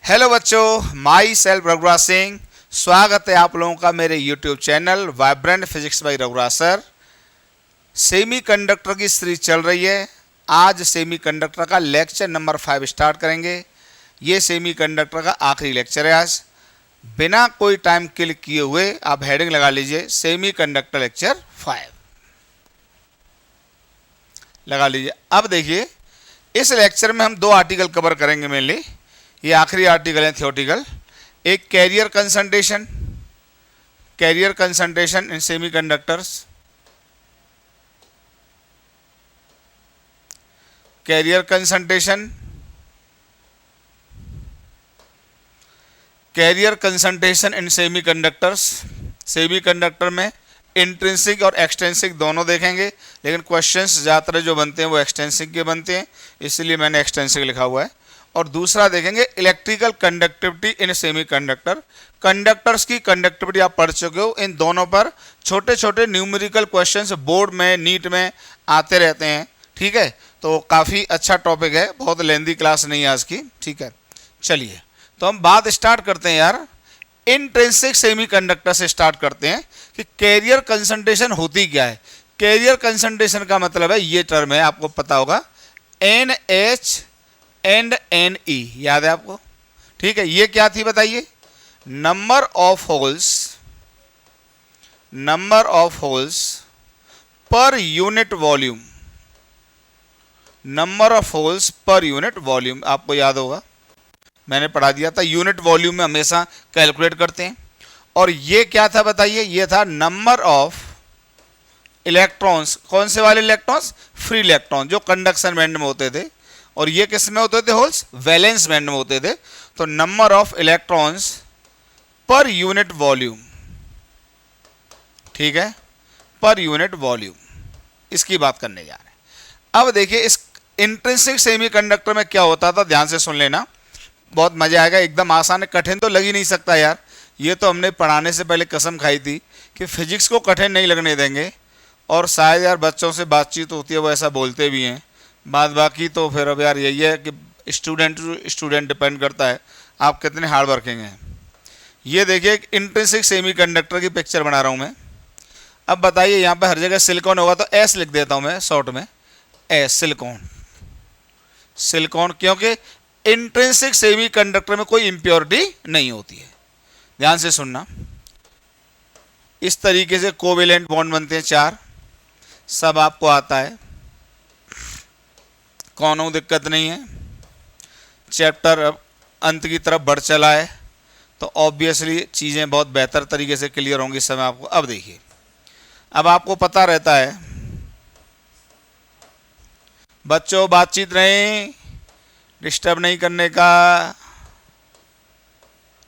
Hello बच्चों, my self Raghuraj Singh. स्वागत है आप लोगों का मेरे YouTube channel vibrant physics by Raghuraj sir. Semi conductor की सीरीज चल रही है। आज सेमी कंडक्टर का लेक्चर नंबर 5 स्टार्ट करेंगे। ये सेमी कंडक्टर का आखिरी लेक्चर है आज। बिना कोई टाइम किल किए हुए आप हेडिंग लगा लीजिए, सेमी कंडक्टर लेक्चर 5 लगा लीजिए। अब देखिए, इस लेक्चर में हम दो आर्टिकल कवर करेंगे मेनली। ये आखिरी आर्टिकल है थियोरेटिकल। एक carrier concentration in semiconductors, carrier concentration in semiconductors. Semiconductor में इंट्रिंसिक और एक्सटेंसिक दोनों देखेंगे, लेकिन क्वेश्चंस ज़्यादातर जो बनते हैं वो एक्सटेंसिक के बनते हैं, इसलिए मैंने एक्सटेंसिक लिखा हुआ है। और दूसरा देखेंगे इलेक्ट्रिकल कंडक्टिविटी इन सेमीकंडक्टर। कंडक्टर्स की कंडक्टिविटी आप पढ़ चुके हो। इन दोनों पर छोटे छोटे न्यूमेरिकल क्वेश्चंस बोर्ड में, नीट में आते रहते हैं। ठीक है, तो काफ़ी अच्छा टॉपिक है, बहुत लेंदी क्लास नहीं है आज की। ठीक है, चलिए तो हम बात स्टार्ट करते हैं यार। इंट्रिंसिक सेमीकंडक्टर से स्टार्ट करते हैं कि कैरियर कंसंट्रेशन होती क्या है। कैरियर कंसंट्रेशन का मतलब है, ये टर्म है, आपको पता होगा, NH एंड NE, याद है आपको? ठीक है, ये क्या थी बताइए? नंबर ऑफ होल्स पर unit volume. Number of holes पर यूनिट वॉल्यूम आपको याद होगा, मैंने पढ़ा दिया था। यूनिट वॉल्यूम में हमेशा कैलकुलेट करते हैं। और ये क्या था बताइए? ये था नंबर ऑफ इलेक्ट्रॉन्स। कौन से वाले इलेक्ट्रॉन्स? फ्री इलेक्ट्रॉन, जो कंडक्शन बैंड में होते थे। और ये किस में होते थे? होल्स वैलेंस बैंड में होते थे। तो number of electrons per unit volume, ठीक है, पर यूनिट वॉल्यूम, इसकी बात करने जा रहे हैं। अब देखिए, इस इंट्रिंसिक सेमीकंडक्टर में क्या होता था, ध्यान से सुन लेना, बहुत मजा आएगा। एकदम आसान है, कठिन तो लग ही नहीं सकता यार। ये तो हमने पढ़ाने से पहले कसम खाई थी कि फिजिक्स को कठिन नहीं लगने देंगे। और शायद यार बच्चों से बातचीत होती है, वो ऐसा बोलते भी हैं। बात बाकी तो फिर अब यार यही है कि स्टूडेंट टू स्टूडेंट डिपेंड करता है आप कितने हार्ड वर्किंग हैं। ये देखिए, एक इंट्रिंसिक सेमीकंडक्टर की पिक्चर बना रहा हूँ मैं। अब बताइए, यहाँ पे हर जगह सिलिकॉन होगा तो S लिख देता हूँ मैं शॉर्ट में, S सिलिकॉन, क्योंकि इंट्रिंसिक सेमीकंडक्टर में कोई इम्प्योरिटी नहीं होती है। ध्यान से सुनना, इस तरीके से कोवेलेंट बॉन्ड बनते हैं 4, सब आपको आता है, कौनों दिक्कत नहीं है। चैप्टर अब अंत की तरफ बढ़ चला है, तो ऑब्वियसली चीज़ें बहुत बेहतर तरीके से क्लियर होंगी इस समय आपको। अब देखिए, अब आपको पता रहता है बच्चों, बातचीत नहीं, डिस्टर्ब नहीं करने का,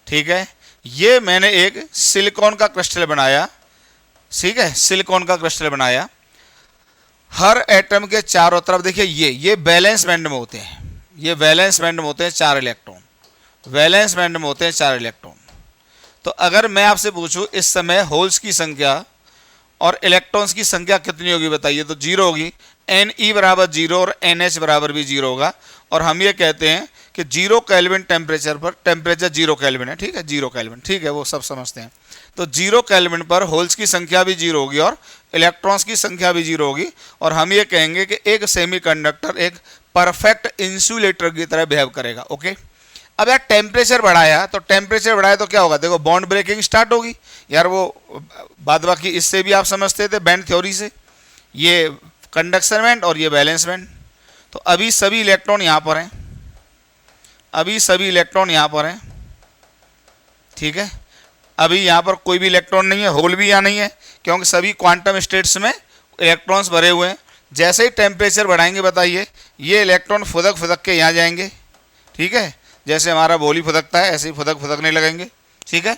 ठीक है। ये मैंने एक सिलिकॉन का क्रिस्टल बनाया, ठीक है, सिलिकॉन का क्रिस्टल बनाया। हर एटम के चारों तरफ देखिए, ये बैलेंस बैंड में होते हैं, ये वैलेंस बैंड में होते हैं 4 इलेक्ट्रॉन, वैलेंस बैंड में होते हैं 4 इलेक्ट्रॉन। तो अगर मैं आपसे पूछूं इस समय होल्स की संख्या और इलेक्ट्रॉन्स की संख्या कितनी होगी बताइए? तो 0 होगी। Ne बराबर 0 और NH बराबर भी 0 होगा। और हम ये कहते हैं कि 0 केल्विन टेम्परेचर पर, टेम्परेचर 0 केल्विन है, ठीक है, 0 केल्विन, ठीक है, वो सब समझते हैं। तो 0 केल्विन पर होल्स की संख्या भी 0 होगी और इलेक्ट्रॉन्स की संख्या भी 0 होगी। और हम ये कहेंगे कि एक सेमीकंडक्टर एक परफेक्ट इंसुलेटर की तरह बिहेव करेगा। ओके, अब यार टेम्परेचर बढ़ाया तो क्या होगा? देखो, बॉन्ड ब्रेकिंग स्टार्ट होगी यार। वो बाद बाकी इससे भी आप समझते थे बैंड थ्योरी से, ये कंडक्शन बैंड और ये बैलेंस बैंड। तो अभी सभी इलेक्ट्रॉन यहाँ पर हैं, ठीक है। अभी यहाँ पर कोई भी इलेक्ट्रॉन नहीं है, होल भी यहाँ नहीं है, क्योंकि सभी क्वांटम स्टेट्स में इलेक्ट्रॉन्स भरे हुए हैं। जैसे ही टेम्परेचर बढ़ाएंगे बताइए, ये इलेक्ट्रॉन फुदक के यहाँ जाएंगे, ठीक है, जैसे हमारा बोली फुदकता है ऐसे ही फुदकने लगेंगे, ठीक है।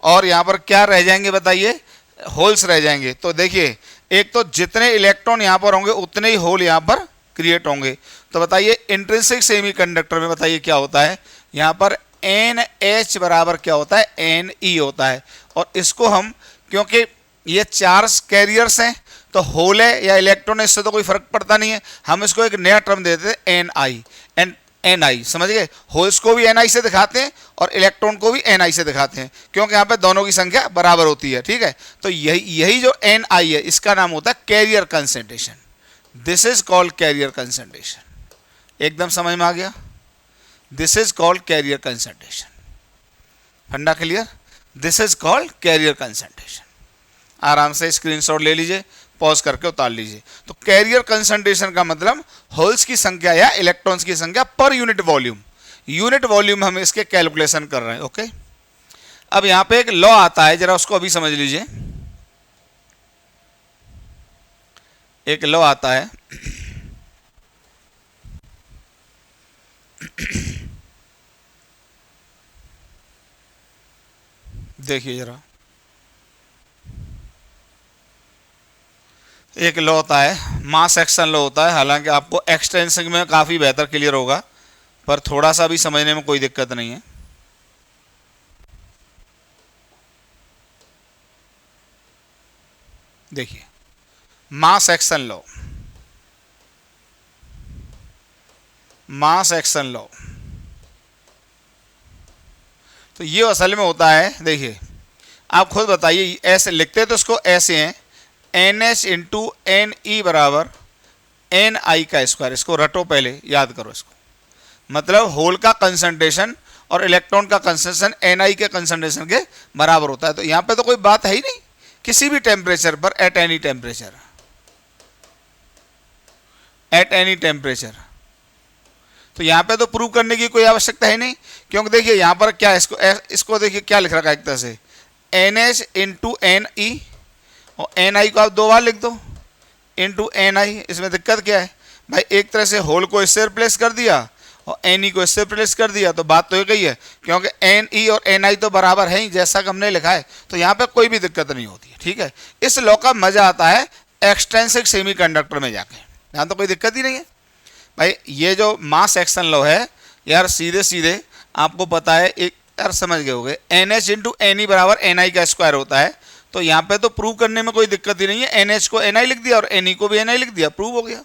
और यहाँ पर क्या रह जाएंगे बताइए? होल्स रह जाएंगे। तो देखिए, एक तो जितने इलेक्ट्रॉन यहाँ पर होंगे उतने ही होल यहाँ पर क्रिएट होंगे। तो बताइए, इंट्रिंसिक सेमीकंडक्टर में बताइए क्या होता है? यहाँ पर NH बराबर क्या होता है? Ne होता है। और इसको हम, क्योंकि ये 4 कैरियर्स हैं, तो होल है या इलेक्ट्रॉन है इससे तो कोई फर्क पड़ता नहीं है, हम इसको एक नया टर्म देते हैं Ni। एंड Ni, समझ गए? होल्स को भी Ni से दिखाते हैं और इलेक्ट्रॉन को भी Ni से दिखाते हैं, क्योंकि यहाँ पे दोनों की संख्या बराबर होती है, ठीक है? तो यही जो Ni है इसका नाम होता है carrier concentration. This is called carrier concentration. एकदम समझ में आ गया? This is called carrier concentration. फंडा clear? This is called carrier concentration. आराम से स्क्रीनशॉट ले लीजिए, पॉज करके उतार लीजिए। तो कैरियर कंसंट्रेशन का मतलब होल्स की संख्या या इलेक्ट्रॉन्स की संख्या पर यूनिट वॉल्यूम। यूनिट वॉल्यूम हम इसके कैलकुलेशन कर रहे हैं, ओके? अब यहां पे एक लॉ आता है, जरा उसको अभी समझ लीजिए। एक लॉ आता है, देखिए जरा, एक लॉ होता है, मास एक्शन लॉ होता है। हालांकि आपको एक्सटेंसिंग में काफ़ी बेहतर क्लियर होगा, पर थोड़ा सा भी समझने में कोई दिक्कत नहीं है। देखिए, मास एक्शन लॉ, मास एक्शन लॉ, तो ये असल में होता है, देखिए आप खुद बताइए, ऐसे लिखते तो इसको ऐसे हैं, NH इंटू एन ई बराबर NI का स्क्वायर। इसको रटो, पहले याद करो इसको। मतलब होल का कंसंट्रेशन और इलेक्ट्रॉन का कंसंट्रेशन Ni के कंसंट्रेशन के बराबर होता है। तो यहाँ पे तो कोई बात है ही नहीं, किसी भी टेम्परेचर पर, at any temperature, at any temperature. तो यहाँ पे तो प्रूव करने की कोई आवश्यकता है नहीं, क्योंकि देखिए यहाँ पर क्या है, इसको देखिए क्या लिख रखा है एक तरह से, NH इंटू NE, और Ni को आप दो बार लिख दो, इंटू Ni। इसमें दिक्कत क्या है भाई? एक तरह से होल को इससे रिप्लेस कर दिया और Ne को इससे रिप्लेस कर दिया, तो बात तो एक ही है, क्योंकि Ne और Ni तो बराबर है ही, जैसा कि हमने लिखा है। तो यहाँ पे कोई भी दिक्कत नहीं होती है, ठीक है? इस लॉ का मजा आता है एक्सटेंसिव सेमीकंडक्टर में जाके, यहाँ तो कोई दिक्कत ही नहीं है भाई। ये जो मास एक्शन लॉ है यार, सीधे सीधे आपको पता है, एक यार समझ गए होगे, NH इंटू NE बराबर Ni का स्क्वायर होता है। तो यहाँ पे तो प्रूव करने में कोई दिक्कत ही नहीं है, NH को Ni लिख दिया और Ne को भी Ni लिख दिया, प्रूव हो गया।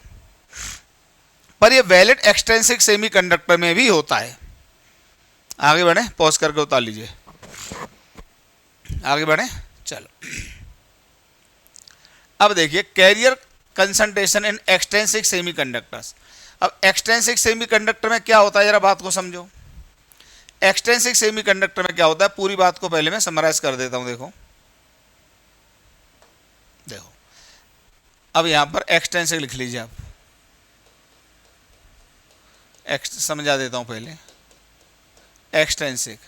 पर ये वैलिड एक्सटेंसिव सेमीकंडक्टर में भी होता है। आगे बढ़े, पॉज करके उतार लीजिए, आगे बढ़े, चलो। अब देखिए carrier concentration in extensive semiconductors. अब एक्सटेंसिव सेमीकंडक्टर में क्या होता है, जरा बात को समझो। एक्सटेंसिव सेमीकंडक्टर में क्या होता है, पूरी बात को पहले मैं समराइज कर देता हूं। देखो देखो, अब यहां पर एक्सटेंसिव लिख लीजिए आप, समझा देता हूं पहले। एक्सटेंसिव,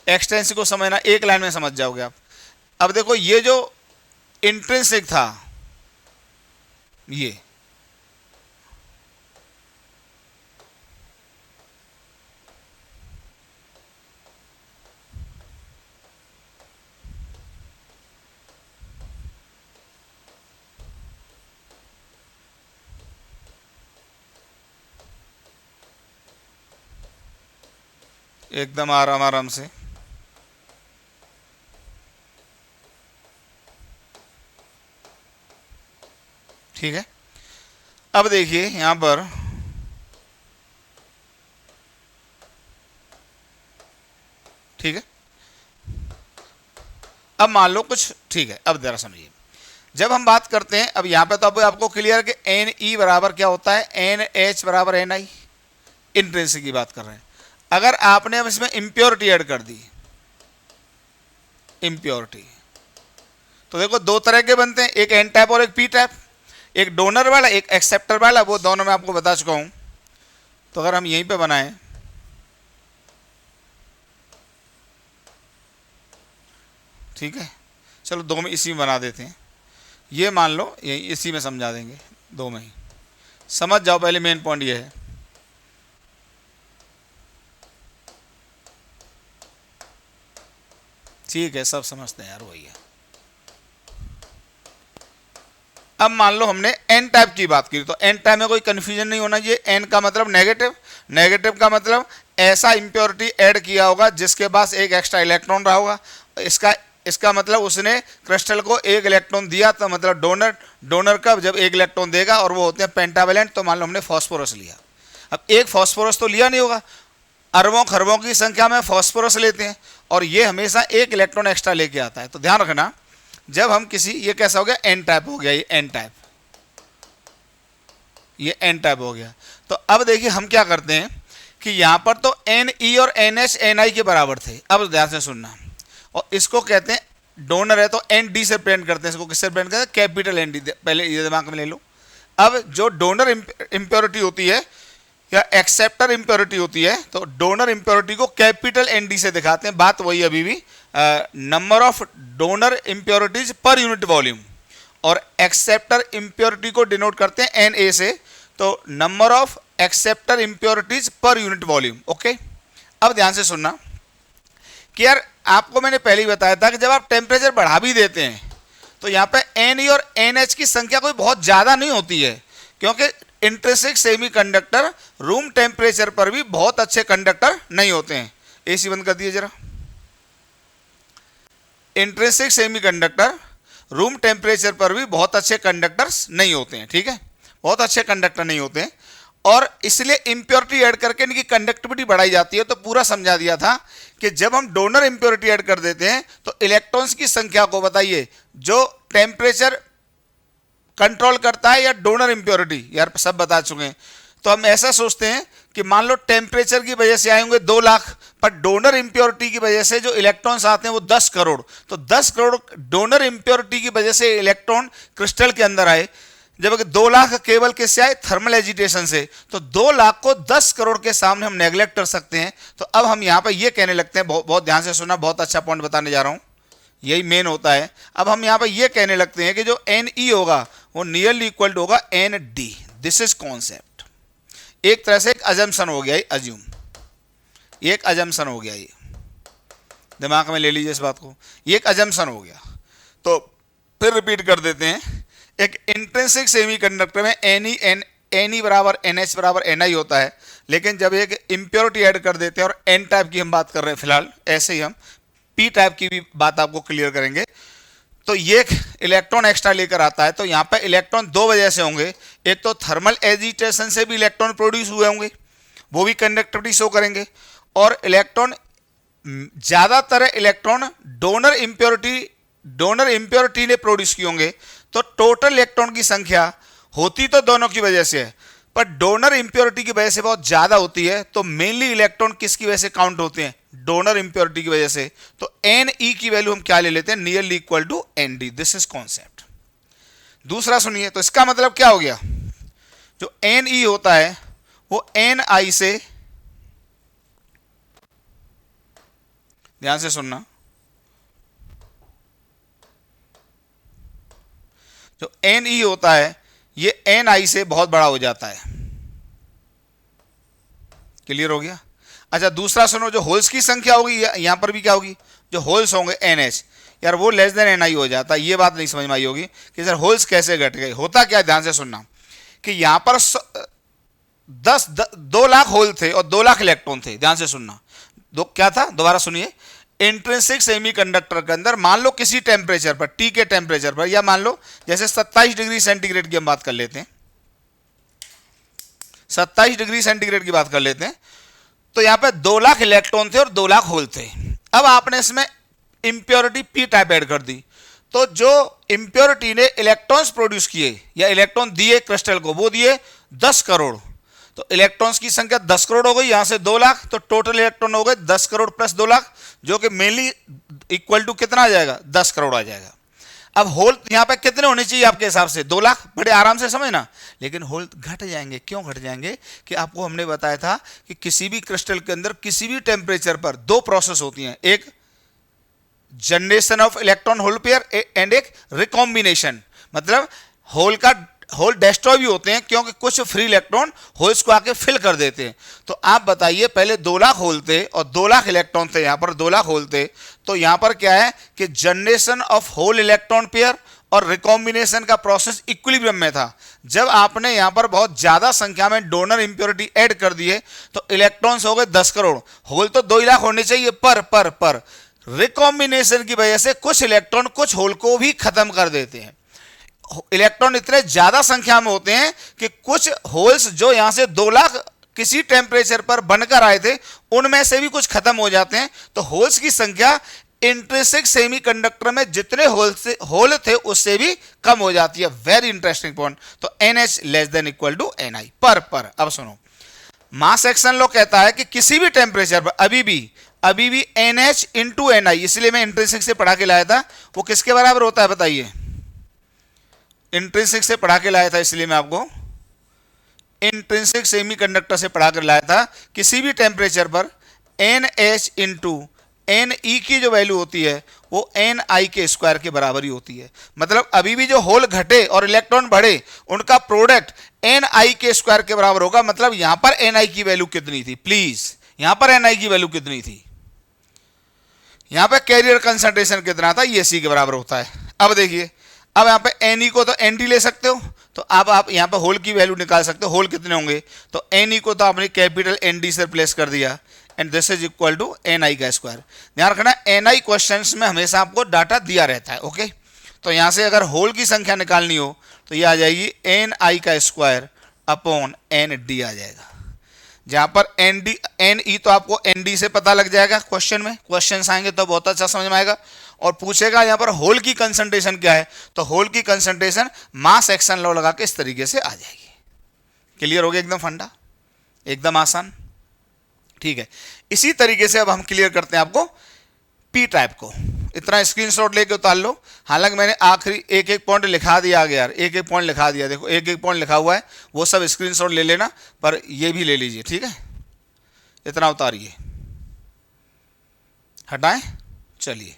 एक्सटेंसिव को समझना एक लाइन में समझ जाओगे आप। अब देखो, ये जो इंट्रिंसिक था, ये एकदम आराम आराम से, ठीक है? अब देखिए यहां पर ठीक है, अब मान लो कुछ, ठीक है? अब जरा समझिए, जब हम बात करते हैं, अब यहां पे तो अब आपको क्लियर कि Ne बराबर क्या होता है, NH बराबर Ni, इंट्रिंसिक की बात कर रहे हैं। अगर आपने अब इसमें इम्प्योरिटी ऐड कर दी, इम्प्योरिटी, तो देखो दो तरह के बनते हैं, एक एन टाइप और एक पी टाइप, एक डोनर वाला एक एक्सेप्टर वाला, वो दोनों मैं आपको बता चुका हूं। तो अगर हम यहीं पे बनाएं, ठीक है, चलो दो में इसी में बना देते हैं। ये मान लो यही इसी में समझा देंगे, दो में ही समझ जाओ। पहले मेन पॉइंट ये है, ठीक है, सब समझते हैं यार, वही है। अब मान लो हमने एन टाइप की बात की, तो एन टाइप में कोई कंफ्यूजन नहीं होना चाहिए। एन का मतलब नेगेटिव, नेगेटिव का मतलब ऐसा इंप्योरिटी ऐड किया होगा जिसके पास एक एक्स्ट्रा इलेक्ट्रॉन रहा होगा। इसका मतलब उसने क्रिस्टल को एक इलेक्ट्रॉन दिया, तो मतलब डोनर, डोनर का जब एक इलेक्ट्रॉन देगा और वो होते हैं पेंटावेलेंट, तो मान लो हमने फॉस्फोरस लिया। अब एक फास्फोरस तो लिया नहीं होगा, अरबों खरबों की संख्या में फास्फोरस लेते हैं और ये हमेशा एक इलेक्ट्रॉन एक्स्ट्रा लेके आता है। तो ध्यान रखना, जब हम किसी, ये कैसा हो गया, एन टाइप हो गया, ये एन टाइप, ये एन टाइप हो गया। तो अब देखिए हम क्या करते हैं कि यहां पर तो एन ई और एन एच एन आई के बराबर थे। अब ध्यान से सुनना, और इसको कहते हैं डोनर है तो एन डी से प्रिंट करते हैं, इसको किससे प्रिंट करते हैं, कैपिटल एन डी। पहले ये दिमाग में ले लो। अब जो डोनर इंप्योरिटी होती है या एक्सेप्टर इंप्योरिटी होती है, तो डोनर इंप्योरिटी को कैपिटल एन डी से दिखाते हैं। बात वही अभी भी, नंबर ऑफ डोनर इंप्योरिटीज पर यूनिट वॉल्यूम, और एक्सेप्टर इंप्योरिटी को डिनोट करते हैं एन ए से, तो नंबर ऑफ एक्सेप्टर इंप्योरिटीज पर यूनिट वॉल्यूम। ओके, अब ध्यान से सुनना कि यार आपको मैंने पहले ही बताया था कि जब आप टेम्परेचर बढ़ा भी देते हैं तो यहाँ पे एन ई और एन एच की संख्या कोई बहुत ज़्यादा नहीं होती है, क्योंकि इंट्रिंसिक सेमीकंडक्टर रूम टेम्परेचर पर भी बहुत अच्छे कंडक्टर नहीं होते हैं। एसी बंद कर दिए जरा। इंट्रिंसिक सेमीकंडक्टर रूम टेम्परेचर पर भी बहुत अच्छे कंडक्टर्स नहीं होते हैं, ठीक है, बहुत अच्छे कंडक्टर नहीं होते हैं, और इसलिए इंप्योरिटी ऐड करके इनकी कंडक्टिविटी बढ़ाई जाती है। तो पूरा समझा दिया था कि जब हम डोनर इंप्योरिटी ऐड कर देते हैं तो इलेक्ट्रॉन्स की संख्या को बताइए जो टेम्परेचर कंट्रोल करता है या डोनर इंप्योरिटी, यार सब बता चुके हैं। तो हम ऐसा सोचते हैं कि मान लो टेम्परेचर की वजह से आए होंगे 2 लाख, पर डोनर इंप्योरिटी की वजह से जो इलेक्ट्रॉन्स आते हैं वो 10 करोड़। तो 10 करोड़ डोनर इंप्योरिटी की वजह से इलेक्ट्रॉन क्रिस्टल के अंदर आए, जबकि 2 लाख केवल किससे आए, थर्मल एजिटेशन से। तो 2 लाख को 10 करोड़ के सामने हम नेग्लेक्ट कर सकते हैं। तो अब हम यहाँ पर ये कहने लगते हैं, बहुत ध्यान से सुना, बहुत अच्छा पॉइंट बताने जा रहा हूँ, यही मेन होता है। अब हम यहाँ पर ये कहने लगते हैं कि जो एन ई होगा वो नियरली इक्वल टू होगा N D. This is concept, एक तरह से एक अजम्पशन हो गया, अज्यूम, एक अजम्पशन हो गया, ये दिमाग में ले लीजिए इस बात को, ये एक अजम्पशन हो गया। तो फिर रिपीट कर देते हैं, एक इंट्रिंसिक सेमीकंडक्टर में एन ई बराबर एन एच बराबर एन आई होता है, लेकिन जब एक इंप्योरिटी ऐड कर देते हैं, और एन टाइप की हम बात कर रहे हैं फिलहाल, ऐसे ही हम पी टाइप की भी बात आपको क्लियर करेंगे, तो ये इलेक्ट्रॉन एक्स्ट्रा लेकर आता है। तो यहाँ पे इलेक्ट्रॉन 2 वजह से होंगे, एक तो थर्मल एजिटेशन से भी इलेक्ट्रॉन प्रोड्यूस हुए होंगे, वो भी कंडक्टिविटी शो करेंगे, और इलेक्ट्रॉन, ज़्यादातर इलेक्ट्रॉन डोनर इंप्योरिटी ने प्रोड्यूस किए होंगे। तो टोटल इलेक्ट्रॉन की संख्या होती तो दोनों की वजह से है, पर डोनर इंप्योरिटी की वजह से बहुत ज़्यादा होती है। तो मेनली इलेक्ट्रॉन किसकी वजह से काउंट होते हैं, डोनर इंप्योरिटी की वजह से। तो एन ई की वैल्यू हम क्या ले लेते हैं, nearly equal to N D. This is concept. दूसरा सुनिए, तो इसका मतलब क्या हो गया, जो एन ई होता है वो एन आई से, ध्यान से सुनना, जो एन ई होता है ये एन आई से बहुत बड़ा हो जाता है। क्लियर हो गया। अच्छा दूसरा सुनो, जो होल्स की संख्या होगी यहां पर भी क्या होगी, जो होल्स होंगे एन एच, यार वो लेस देन एन आई हो जाता है। ये बात नहीं समझ में आई होगी कि सर होल्स कैसे घट गए। होता क्या, ध्यान से सुनना, कि यहां पर 2 लाख होल थे और 2 लाख इलेक्ट्रॉन थे। ध्यान से सुनना, क्या था, दोबारा सुनिए। इंट्रिंसिक सेमीकंडक्टर के अंदर मान लो किसी टेम्परेचर पर, टी के टेम्परेचर पर, या मान लो जैसे 27 डिग्री सेंटीग्रेड की हम बात कर लेते हैं, 27 डिग्री सेंटीग्रेड की बात कर लेते हैं, तो यहां पे 2 लाख इलेक्ट्रॉन थे और 2 लाख होल थे। अब आपने इसमें इंप्योरिटी पी टाइप ऐड कर दी, तो जो इंप्योरिटी ने इलेक्ट्रॉन्स प्रोड्यूस किए या इलेक्ट्रॉन दिए क्रिस्टल को, वो दिए 10 करोड़। तो इलेक्ट्रॉन्स की संख्या 10 करोड़ हो गई, यहां से 2 लाख, तो टोटल इलेक्ट्रॉन हो गए 10 करोड़ प्लस 2 लाख, जो कि मेनली इक्वल टू कितना आ जाएगा, 10 करोड़ आ जाएगा। अब होल यहां पे कितने होने चाहिए आपके हिसाब से, 2 लाख, बड़े आराम से समझना। लेकिन होल घट जाएंगे, क्यों घट जाएंगे, कि आपको हमने बताया था कि किसी भी क्रिस्टल के अंदर किसी भी टेम्परेचर पर 2 प्रोसेस होती हैं, एक generation of electron hole pair and एक रिकॉम्बिनेशन। मतलब होल डिस्ट्रॉय भी होते हैं, क्योंकि कुछ फ्री इलेक्ट्रॉन होल्स को आके फिल कर देते हैं। तो आप बताइए, पहले 2 लाख होल थे और 2 लाख इलेक्ट्रॉन थे, यहां पर 2 लाख होल थे, तो यहां पर क्या है कि generation of hole electron pair और रिकॉम्बिनेशन का प्रोसेस इक्विलिब्रियम में था। जब आपने यहां पर बहुत ज्यादा संख्या में डोनर इंप्योरिटी ऐड कर दिए तो इलेक्ट्रॉन्स हो गए 10 करोड़, होल तो 2 लाख होने चाहिए, पर रिकॉम्बिनेशन की वजह से कुछ इलेक्ट्रॉन कुछ होल को भी खत्म कर देते हैं। इलेक्ट्रॉन इतने ज्यादा संख्या में होते हैं कि कुछ होल्स जो यहां से 2 लाख किसी टेम्परेचर पर बनकर आए थे उनमें से भी कुछ खत्म हो जाते हैं, तो होल्स की संख्या इंट्रिंसिक सेमीकंडक्टर में जितने होल थे उससे भी कम हो जाती है। Very interesting point. तो NH less than equal to Ni पर अब सुनो, मास एक्शन लॉ कहता है कि किसी भी टेम्परेचर पर अभी भी NH इंटू Ni, इसलिए मैं इंट्रिंसिक से पढ़ा के लाया था, वो किसके बराबर होता है बताइए? इंट्रिंसिक से पढ़ा के लाया था, इसलिए मैं आपको इंट्रिंसिक सेमीकंडक्टर से पढ़ा कर लाया था। किसी भी टेम्परेचर पर NH इंटू Ne की जो वैल्यू होती है वो Ni के स्क्वायर के बराबर ही होती है। मतलब अभी भी जो होल घटे और इलेक्ट्रॉन बढ़े उनका प्रोडक्ट Ni के स्क्वायर के बराबर होगा। मतलब यहां पर Ni की वैल्यू कितनी थी? प्लीज, यहां पर Ni की वैल्यू कितनी थी? यहां पर कैरियर कंसंट्रेशन कितना था? ये C के बराबर होता है। अब देखिए, अब यहां पे Ne को तो Nd ले सकते हो, तो अब आप यहां पे होल की वैल्यू निकाल सकते हो। होल कितने होंगे? तो Ne को तो आपने कैपिटल Nd से रिप्लेस कर दिया, and this is equal to Ni का स्क्वायर। ध्यान रखना, Ni क्वेश्चंस में हमेशा आपको डाटा दिया रहता है। ओके, तो यहां से अगर होल की संख्या निकालनी हो तो ये आ जाएगी Ni का स्क्वायर अपॉन Nd आ जाएगा। जहां पर Ne तो आपको Nd से पता लग जाएगा, क्वेश्चन में क्वेश्चन आएंगे तो बहुत अच्छा समझ में आएगा। और पूछेगा यहां पर होल की कंसंट्रेशन क्या है, तो होल की कंसंट्रेशन मास एक्शन लॉ लगा के इस तरीके से आ जाएगी। क्लियर हो गया? एकदम फंडा, एकदम आसान। ठीक है, इसी तरीके से अब हम क्लियर करते हैं आपको पी टाइप को। इतना स्क्रीनशॉट लेके उतार लो। हालांकि मैंने आखिरी एक एक पॉइंट लिखा दिया आगे यार, एक एक पॉइंट लिखा दिया। देखो एक एक पॉइंट लिखा हुआ है, वो सब स्क्रीनशॉट ले लेना, पर ये भी ले लीजिए। ठीक है, इतना उतारिए, हटाएं, चलिए।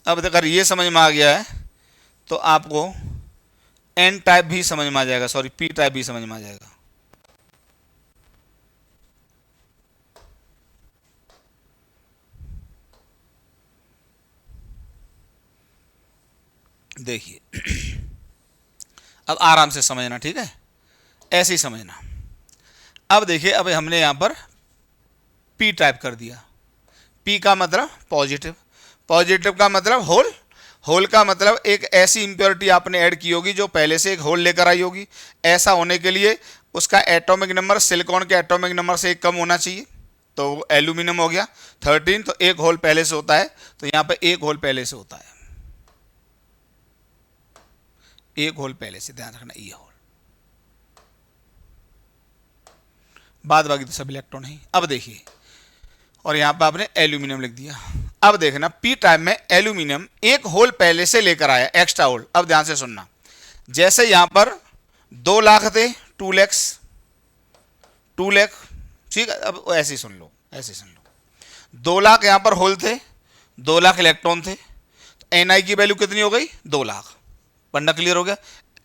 अब अगर ये समझ में आ गया है तो आपको एन टाइप भी समझ में आ जाएगा, सॉरी पी टाइप भी समझ में आ जाएगा। देखिए अब आराम से समझना, ठीक है, ऐसे ही समझना। अब देखिए, अब हमने यहां पर पी टाइप कर दिया। पी का मतलब पॉजिटिव, पॉजिटिव का मतलब होल, होल का मतलब एक ऐसी इंप्योरिटी आपने ऐड की होगी जो पहले से एक होल लेकर आई होगी। ऐसा होने के लिए उसका एटॉमिक नंबर सिलिकॉन के एटॉमिक नंबर से एक कम होना चाहिए, तो एल्यूमिनियम हो गया 13, तो एक होल पहले से होता है, तो यहां पे एक होल पहले से होता है, एक होल पहले से, ध्यान रखना ये होल, बाद बाकी तो सब इलेक्ट्रॉन ही। अब देखिए, और यहां पर आपने एल्यूमिनियम लिख दिया। अब देखना पी टाइप में एल्यूमिनियम एक होल पहले से लेकर आया, एक्स्ट्रा होल। अब ध्यान से सुनना, जैसे यहां पर 2 लाख थे, 2 लाख, 2 लाख, ठीक है। अब ऐसे ही सुन लो, ऐसे सुन लो, 2 लाख यहां पर होल थे, 2 लाख इलेक्ट्रॉन थे, तो Ni की वैल्यू कितनी हो गई? 2 लाख। पढ़ना क्लियर हो गया?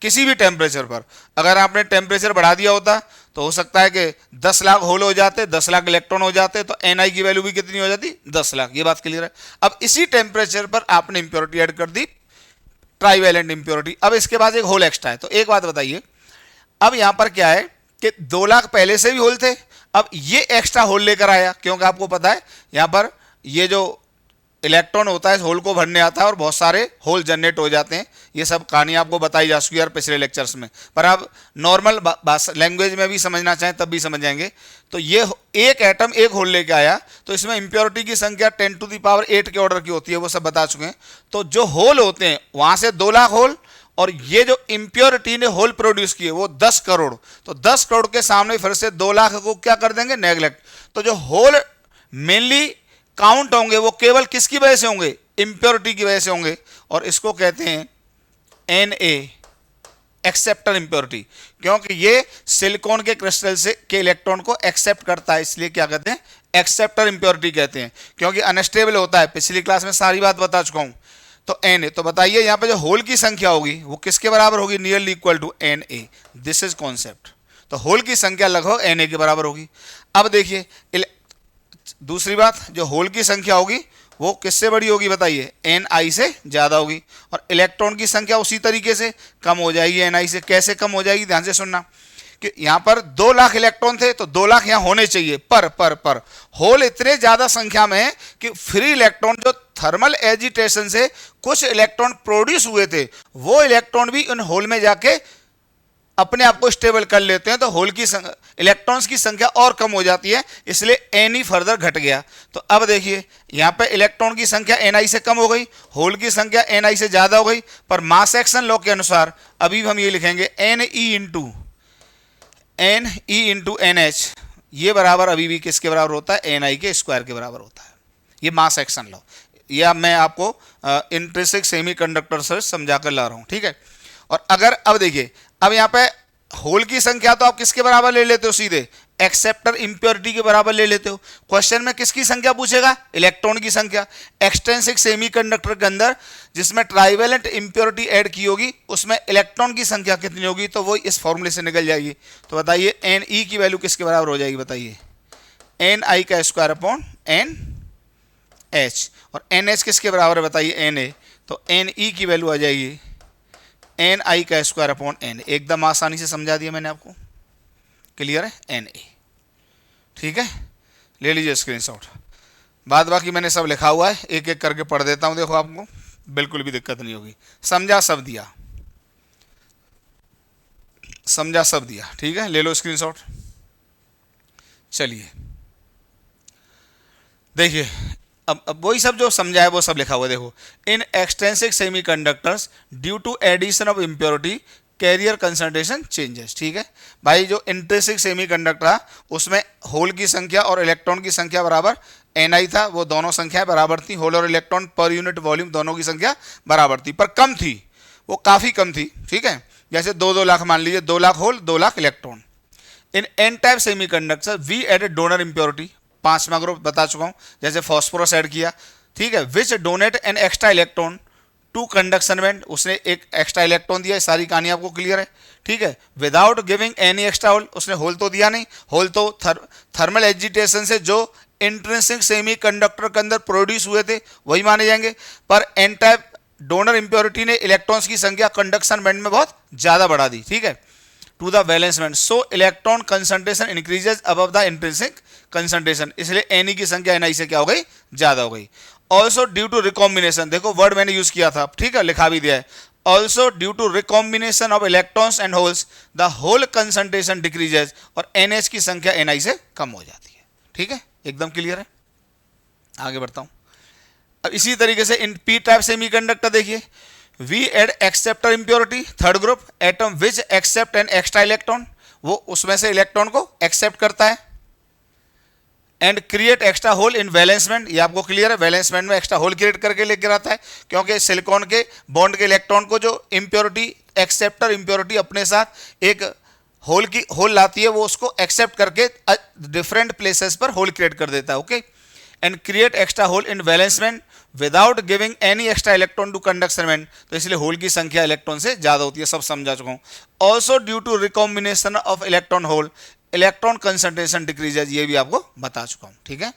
किसी भी टेम्परेचर पर अगर आपने टेम्परेचर बढ़ा दिया होता तो हो सकता है कि 10 लाख होल हो जाते, 10 लाख इलेक्ट्रॉन हो जाते, तो Ni की वैल्यू भी कितनी हो जाती? 10 लाख। ये बात क्लियर है? अब इसी टेम्परेचर पर आपने इंप्योरिटी ऐड कर दी, ट्राईवैलेंट इंप्योरिटी। अब इसके बाद एक होल एक्स्ट्रा है, तो एक बात बताइए, अब यहां पर क्या है कि 2 लाख पहले से भी होल थे, अब ये एक्स्ट्रा होल लेकर आया, क्योंकि आपको पता है यहां पर ये जो इलेक्ट्रॉन होता है होल को भरने आता है और बहुत सारे होल जनरेट हो जाते हैं। ये सब कहानी आपको बताई जा चुकी है पिछले लेक्चर्स में, पर आप नॉर्मल लैंग्वेज में भी समझना चाहें तब भी समझ जाएंगे। तो ये एक एटम एक होल लेके आया, तो इसमें इंप्योरिटी की संख्या 10⁸ के ऑर्डर की होती है, वो सब बता चुके हैं। तो जो होल होते हैं वहां से 2 लाख होल, और ये जो इंप्योरिटी ने होल प्रोड्यूस किए वो 10 करोड़, तो 10 करोड़ के सामने फिर से 2 लाख को क्या कर देंगे? नेग्लेक्ट। तो जो होल मेनली काउंट होंगे वो केवल किसकी वजह से होंगे? इंप्योरिटी की वजह से होंगे, और इसको कहते हैं Na, एक्सेप्टर इंप्योरिटी, क्योंकि ये सिलिकॉन के क्रिस्टल से के इलेक्ट्रॉन को एक्सेप्ट करता है, इसलिए क्या कहते हैं? एक्सेप्टर इंप्योरिटी कहते हैं, क्योंकि अनस्टेबल होता है। पिछली क्लास में सारी बात बता चुका हूं। तो Na, तो बताइए यहां पे जो होल की संख्या होगी वो किसके बराबर होगी? Nearly equal to Na। This is concept. तो होल की संख्या लगभग Na के बराबर होगी। अब देखिए दूसरी बात, जो होल की संख्या होगी वो किससे बड़ी होगी बताइए? Ni से ज्यादा होगी, और इलेक्ट्रॉन की संख्या उसी तरीके से कम हो जाएगी Ni से। कैसे कम हो जाएगी? ध्यान से सुनना, कि यहां पर 2 लाख इलेक्ट्रॉन थे तो 2 लाख यहां होने चाहिए, पर होल इतने ज्यादा संख्या में है कि फ्री इलेक्ट्रॉन जो थर्मल एजिटेशन से कुछ इलेक्ट्रॉन प्रोड्यूस हुए थे वो इलेक्ट्रॉन भी उन होल में जाके अपने आप को स्टेबल कर लेते हैं, तो होल की इलेक्ट्रॉन्स की संख्या और कम हो जाती है, इसलिए एन फर्दर घट गया। तो अब देखिए यहां पे इलेक्ट्रॉन की संख्या एन से कम हो गई, होल की संख्या एन से ज्यादा हो गई, पर मास एक्शन लॉ के अनुसार अभी हम ये लिखेंगे N E into N H, ये बराबर अभी भी किसके बराबर होता है, एन आई के स्क्वायर के बराबर होता है। ये मास एक्शन लॉ, यह मैं आपको इंट्रिंसिक सेमीकंडक्टर से समझा कर ला रहा हूं, ठीक है। और अगर अब देखिए, अब यहां पे होल की संख्या तो आप किसके बराबर ले लेते हो, सीधे एक्सेप्टर इंप्योरिटी के बराबर ले लेते हो। क्वेश्चन में किसकी संख्या पूछेगा, इलेक्ट्रॉन की संख्या। एक्सट्रिंसिक सेमीकंडक्टर के अंदर जिसमें ट्राइवेलेंट इंप्योरिटी ऐड की होगी उसमें इलेक्ट्रॉन की संख्या कितनी होगी, तो वो इस फॉर्मूले से निकल जाएगी। तो बताइए एन ई की वैल्यू किसके बराबर हो जाएगी, बताइए एन आई का स्क्वायर अपॉन एन एच, और एन एच किसके बराबर है बताइए, एन ए, तो एन ई की वैल्यू आ जाएगी एन आई का स्क्वायर अपॉन एन। एकदम आसानी से समझा दिया मैंने आपको, क्लियर है, एन ए, ठीक है। ले लीजिए स्क्रीनशॉट, बाद बाकी मैंने सब लिखा हुआ है, एक एक करके पढ़ देता हूं, देखो आपको बिल्कुल भी दिक्कत नहीं होगी। समझा सब दिया, समझा सब दिया, ठीक है, ले लो स्क्रीनशॉट। चलिए देखिए, अब वही सब जो समझा है वो सब लिखा हुआ है, देखो in extrinsic semiconductors due to addition of impurity carrier concentration changes, ठीक है भाई। जो इंट्रिंसिक सेमीकंडक्टर था उसमें होल की संख्या और इलेक्ट्रॉन की संख्या बराबर एन आई था, वो दोनों संख्याएं बराबर थी, होल और इलेक्ट्रॉन पर यूनिट वॉल्यूम दोनों की संख्या बराबर थी, पर कम थी, वो काफी कम थी, ठीक है। जैसे 2-2 लाख मान लीजिए, 2 lakh hole 2 lakh electron. In n type semiconductor we added donor impurity, 5वां ग्रुप बता चुका हूं, जैसे फॉस्फोरस ऐड किया, ठीक है, which donate an extra electron to conduction band, उसने एक एक्स्ट्रा इलेक्ट्रॉन दिया, सारी कहानी आपको क्लियर है, ठीक है। Without giving any extra hole, उसने होल तो दिया नहीं, होल तो थर्मल एजिटेशन से जो इंट्रिंसिक सेमीकंडक्टर के अंदर प्रोड्यूस हुए थे वही माने जाएंगे, पर एन टाइप डोनर इंप्योरिटी ने इलेक्ट्रॉन्स की संख्या कंडक्शन बैंड में बहुत ज्यादा बढ़ा दी, ठीक है, to the valence band, so electron concentration increases above the intrinsic concentration, इसलिए एन की संख्या एन से क्या हो गई, ज्यादा हो गई। ऑल्सो ड्यू टू रिकॉम्बिनेशन, देखो वर्ड मैंने यूज किया था, ठीक है, लिखा भी दिया है, also due to recombination of electrons and holes the hole concentration decreases, और एनएच की संख्या एनआई से कम हो जाती है, ठीक है, एकदम क्लियर है। आगे बढ़ता हूं। अब इसी तरीके से इन पी टाइप सेमीकंडक्टर देखिए, we add acceptor impurity, third group, atom which accept an extra electron, वो उसमें से इलेक्ट्रॉन को एक्सेप्ट करता है, and create extra hole in valence band, ये आपको क्लियर है, वैलेंस बैंड में एक्स्ट्रा होल क्रिएट करके लेकर आता है, क्योंकि सिलिकॉन के बॉन्ड के इलेक्ट्रॉन को जो इंप्योरिटी एक्सेप्टर इंप्योरिटी अपने साथ एक होल लाती है, वो उसको एक्सेप्ट करके डिफरेंट प्लेसेस पर होल क्रिएट कर देता है, okay. And create extra hole in valence band without giving any extra electron to conduction band, तो इसलिए होल की संख्या इलेक्ट्रॉन से ज्यादा होती है, सब समझा चुका हूं। Also due to recombination of electron hole electron concentration decreases, ये भी आपको बता चुका हूं, ठीक है,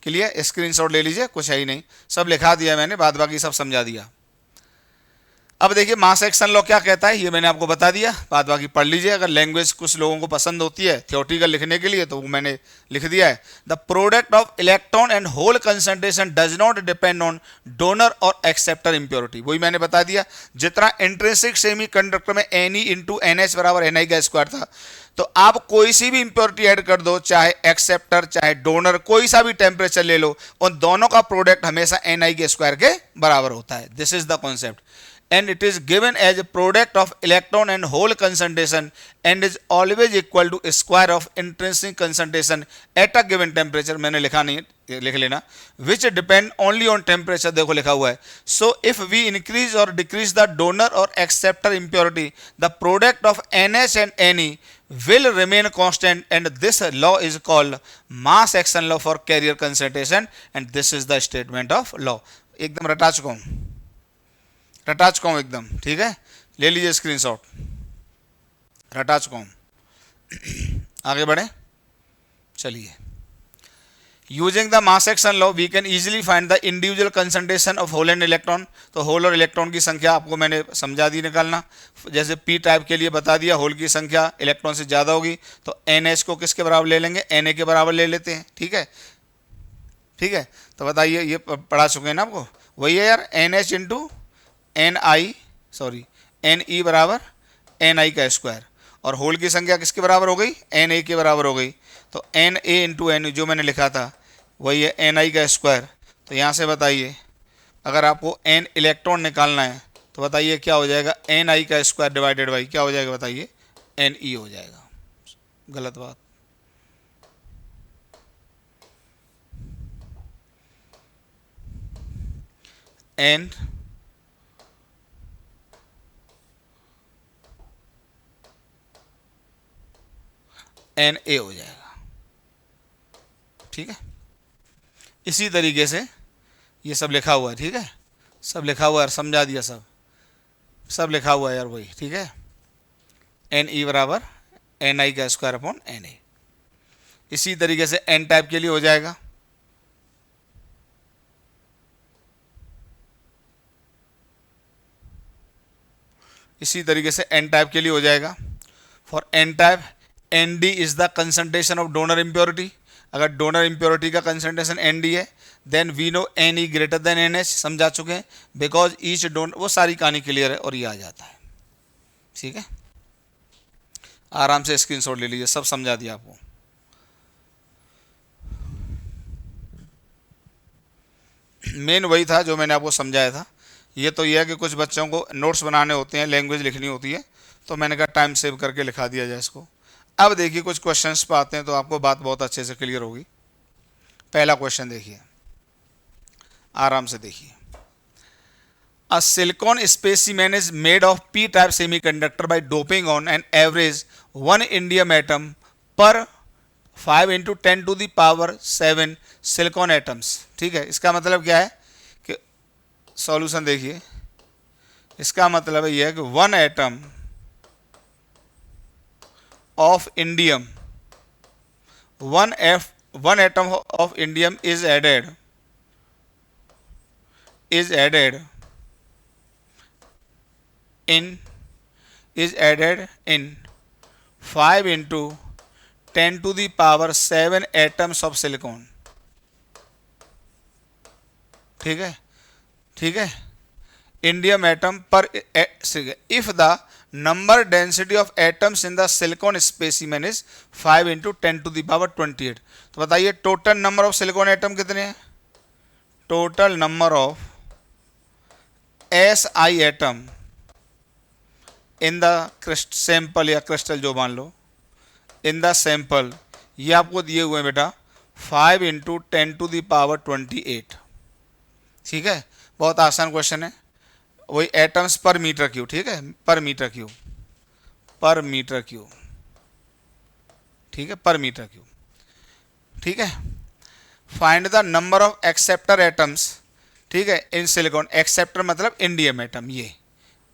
क्लियर। स्क्रीनशॉट ले लीजिए, कुछ है ही नहीं, सब लिखा दिया मैंने, बाद बाकी सब समझा दिया। अब देखिए मास एक्शन लॉ क्या कहता है, ये मैंने आपको बता दिया, बाद बाकी पढ़ लीजिए, अगर लैंग्वेज कुछ लोगों को पसंद होती है थ्योरेटिकल लिखने के लिए तो वो मैंने लिख दिया है। The product of electron and hole concentration does not depend on donor और एक्सेप्टर इंप्योरिटी, वही मैंने बता दिया। जितना इंट्रिंसिक सेमीकंडक्टर में N E into N H बराबर एन आई का स्क्वायर था, तो आप कोई सी भी इंप्योरिटी ऐड कर दो, चाहे एक्सेप्टर चाहे डोनर, कोई सा भी टेम्परेचर ले लो, उन दोनों का प्रोडक्ट हमेशा एन आई के स्क्वायर के बराबर होता है। This is the concept, and it is given as a product of electron and hole concentration and is always equal to square of intrinsic concentration at a given temperature, मैंने लिखा नहीं है, लिख लेना, which depend only on temperature, देखो लिखा हुआ है। So if we increase or decrease the donor or acceptor impurity, the product of NH and Ne will remain constant, and this law is called mass action law for carrier concentration, and this is the statement of law। एकदम रटा चुका हूं, रटा चुका हूं एकदम, ठीक है, ले लीजिए स्क्रीनशॉट, रटा चुका हूं। आगे बढ़े, चलिए using the mass action law we can easily find the individual concentration of hole and electron. तो होल और इलेक्ट्रॉन की संख्या आपको मैंने समझा दी निकालना। जैसे पी टाइप के लिए बता दिया, होल की संख्या इलेक्ट्रॉन से ज़्यादा होगी तो NH को किसके बराबर ले लेंगे, Na के बराबर ले लेते हैं। ठीक है, ठीक है। तो बताइए, ये पढ़ा चुके हैं ना आपको, वही है यार, NH into Ni, sorry Ne बराबर Ni का स्क्वायर, और होल की संख्या किसके बराबर हो गई, Na के बराबर हो गई। तो Na इंटू Nu जो मैंने लिखा था वही है Ni का स्क्वायर। तो यहाँ से बताइए, अगर आपको N इलेक्ट्रॉन निकालना है तो बताइए क्या हो जाएगा, Ni का स्क्वायर डिवाइडेड बाई क्या हो जाएगा, बताइए Ne हो जाएगा। गलत बात। N Na हो जाएगा। ठीक है, इसी तरीके से ये सब लिखा हुआ है। ठीक है, सब लिखा हुआ है, समझा दिया, सब लिखा हुआ है यार वही। ठीक है, Ne बराबर Ni का स्क्वायर अपॉन Na। इसी तरीके से N टाइप के लिए हो जाएगा, इसी तरीके से N टाइप के लिए हो जाएगा। For N type Nd is the concentration of donor impurity. अगर डोनर इम्प्योरिटी का कंसंट्रेशन Nd है then we know Ne greater than NH, समझा चुके हैं, बिकॉज ईच डोनर, वो सारी कहानी क्लियर है और ये आ जाता है। ठीक है, आराम से स्क्रीनशॉट ले लीजिए, सब समझा दिया आपको। मेन वही था जो मैंने आपको समझाया था। ये तो ये है कि कुछ बच्चों को नोट्स बनाने होते हैं, लैंग्वेज लिखनी होती है, तो मैंने कहा टाइम सेव करके लिखा दिया जाए इसको। अब देखिए कुछ क्वेश्चंस पे आते हैं तो आपको बात बहुत अच्छे से क्लियर होगी। पहला क्वेश्चन देखिए, आराम से देखिए। A silicon specimen is made of p type semiconductor by doping on an average 1 indium atom पर 5 into 10 to the power 7 silicon atoms. ठीक है, इसका मतलब क्या है कि सॉल्यूशन देखिए, इसका मतलब यह है कि 1 atom of indium, one atom of indium is added in 5 into 10 to the power 7 atoms of silicon। ठीक है, ठीक है, indium atom पर if the number density of atoms in the silicon specimen is 5 into 10 to the power 28। तो बताइए total number of silicon atom कितने हैं, total number of Si atom in the sample या क्रिस्टल जो मान लो, in the sample, ये आपको दिए हुए हैं बेटा 5 इंटू 10 टू द पावर 28। ठीक है, बहुत आसान क्वेश्चन है, वही एटम्स पर मीटर क्यूब। ठीक है, पर मीटर क्यूब, पर मीटर क्यूब। ठीक है, पर मीटर क्यूब। ठीक है, find the number of acceptor atoms. ठीक है, इन सिलिकॉन, एक्सेप्टर मतलब इंडियम एटम, ये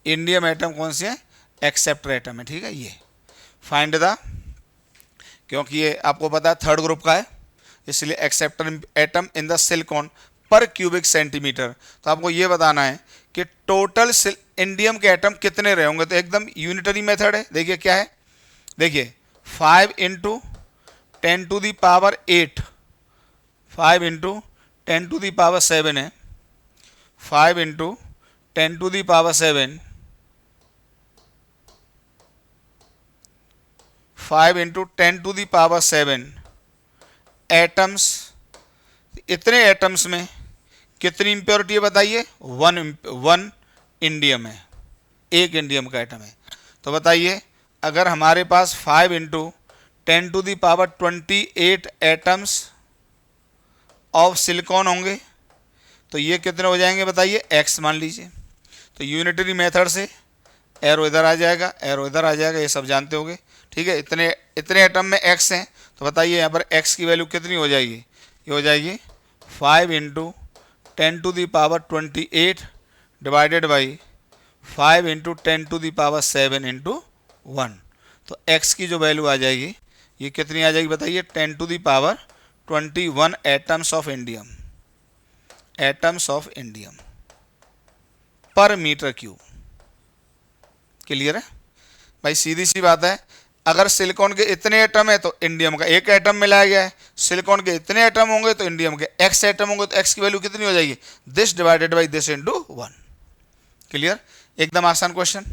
इंडियम एटम कौन सी है, एक्सेप्टर एटम है। ठीक है, ये फाइंड द, क्योंकि ये आपको पता है थर्ड ग्रुप का है, इसलिए acceptor atom in the silicon पर क्यूबिक सेंटीमीटर। तो आपको ये बताना है कि टोटल इंडियम के एटम कितने रहे होंगे। तो एकदम यूनिटरी मेथड है, देखिए क्या है, देखिए 5 into 10 to the power 8, 5 into 10 to the power 7 है, 5 into 10 to the power 7, 5 into 10 to the power 7 atoms. इतने एटम्स में कितनी इंप्योरिटी है बताइए, 1 इंडियम है, एक इंडियम का एटम है। तो बताइए अगर हमारे पास 5 into 10 to the power 28 atoms of silicon होंगे तो ये कितने हो जाएंगे बताइए, x मान लीजिए। तो यूनिटरी मेथड से एरो इधर आ जाएगा, एरो इधर आ जाएगा, ये सब जानते होंगे। ठीक है, इतने एटम में x हैं, तो बताइए यहाँ पर x की वैल्यू कितनी हो जाएगी, ये हो जाएगी 5 into 10 to the power 28 divided by 5 into 10 to the power 7 into 1। तो x की जो वैल्यू आ जाएगी ये कितनी आ जाएगी बताइए, 10 to the power 21 atoms of indium, atoms of indium per metre cube. Clear है भाई, सीधी सी बात है। अगर सिलिकॉन के इतने एटम है तो इंडियम का एक एटम मिलाया गया है, सिलिकॉन के इतने एटम होंगे तो इंडियम के x एटम होंगे, तो x की वैल्यू कितनी हो जाएगी, this divided by this into 1। Clear, एकदम आसान क्वेश्चन।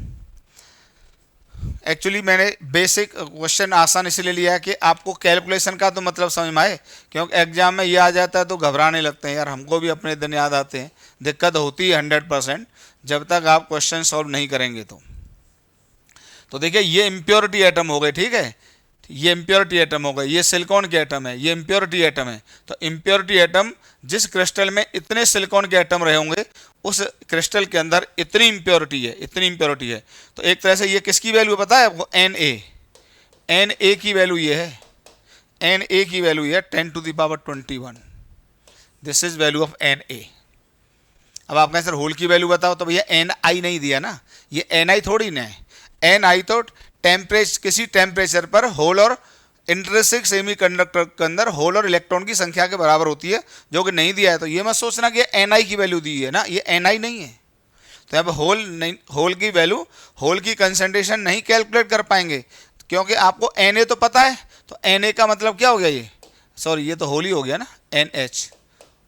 एक्चुअली मैंने बेसिक क्वेश्चन आसान इसलिए लिया है कि आपको कैलकुलेशन का तो मतलब समझ में आए, क्योंकि एग्जाम में ये आ जाता है तो घबराने लगते हैं यार, हमको भी अपने दिन याद आते हैं। दिक्कत होती है 100% जब तक आप क्वेश्चन सॉल्व नहीं करेंगे तो देखिए ये इम्प्योरिटी एटम हो गए, ठीक है, ये इम्प्योरिटी एटम हो गए, ये सिलिकॉन के एटम है, ये इम्प्योरिटी एटम है। तो इम्प्योरिटी एटम जिस क्रिस्टल में इतने सिलिकॉन के एटम रहे होंगे उस क्रिस्टल के अंदर इतनी इम्प्योरिटी है, इतनी इम्प्योरिटी है। तो एक तरह से ये किसकी वैल्यू पता है आपको, Na की वैल्यू ये है, Na की वैल्यू ये है 10⁻21। This is value of Na। अब आप कहें सर होल की वैल्यू बताओ, तो भैया Ni नहीं दिया ना, ये Ni थोड़ी ना है। Ni तो किसी टेम्परेचर पर होल और इंट्रिंसिक सेमीकंडक्टर के अंदर होल और इलेक्ट्रॉन की संख्या के बराबर होती है, जो कि नहीं दिया है। तो ये मत सोचना कि Ni की वैल्यू दी है ना, ये Ni नहीं है। तो यहाँ पर होल नहीं, होल की वैल्यू, होल की कंसंट्रेशन नहीं कैलकुलेट कर पाएंगे, क्योंकि आपको Na तो पता है। तो Na का मतलब क्या हो गया, ये सॉरी ये तो होल ही हो गया ना, NH,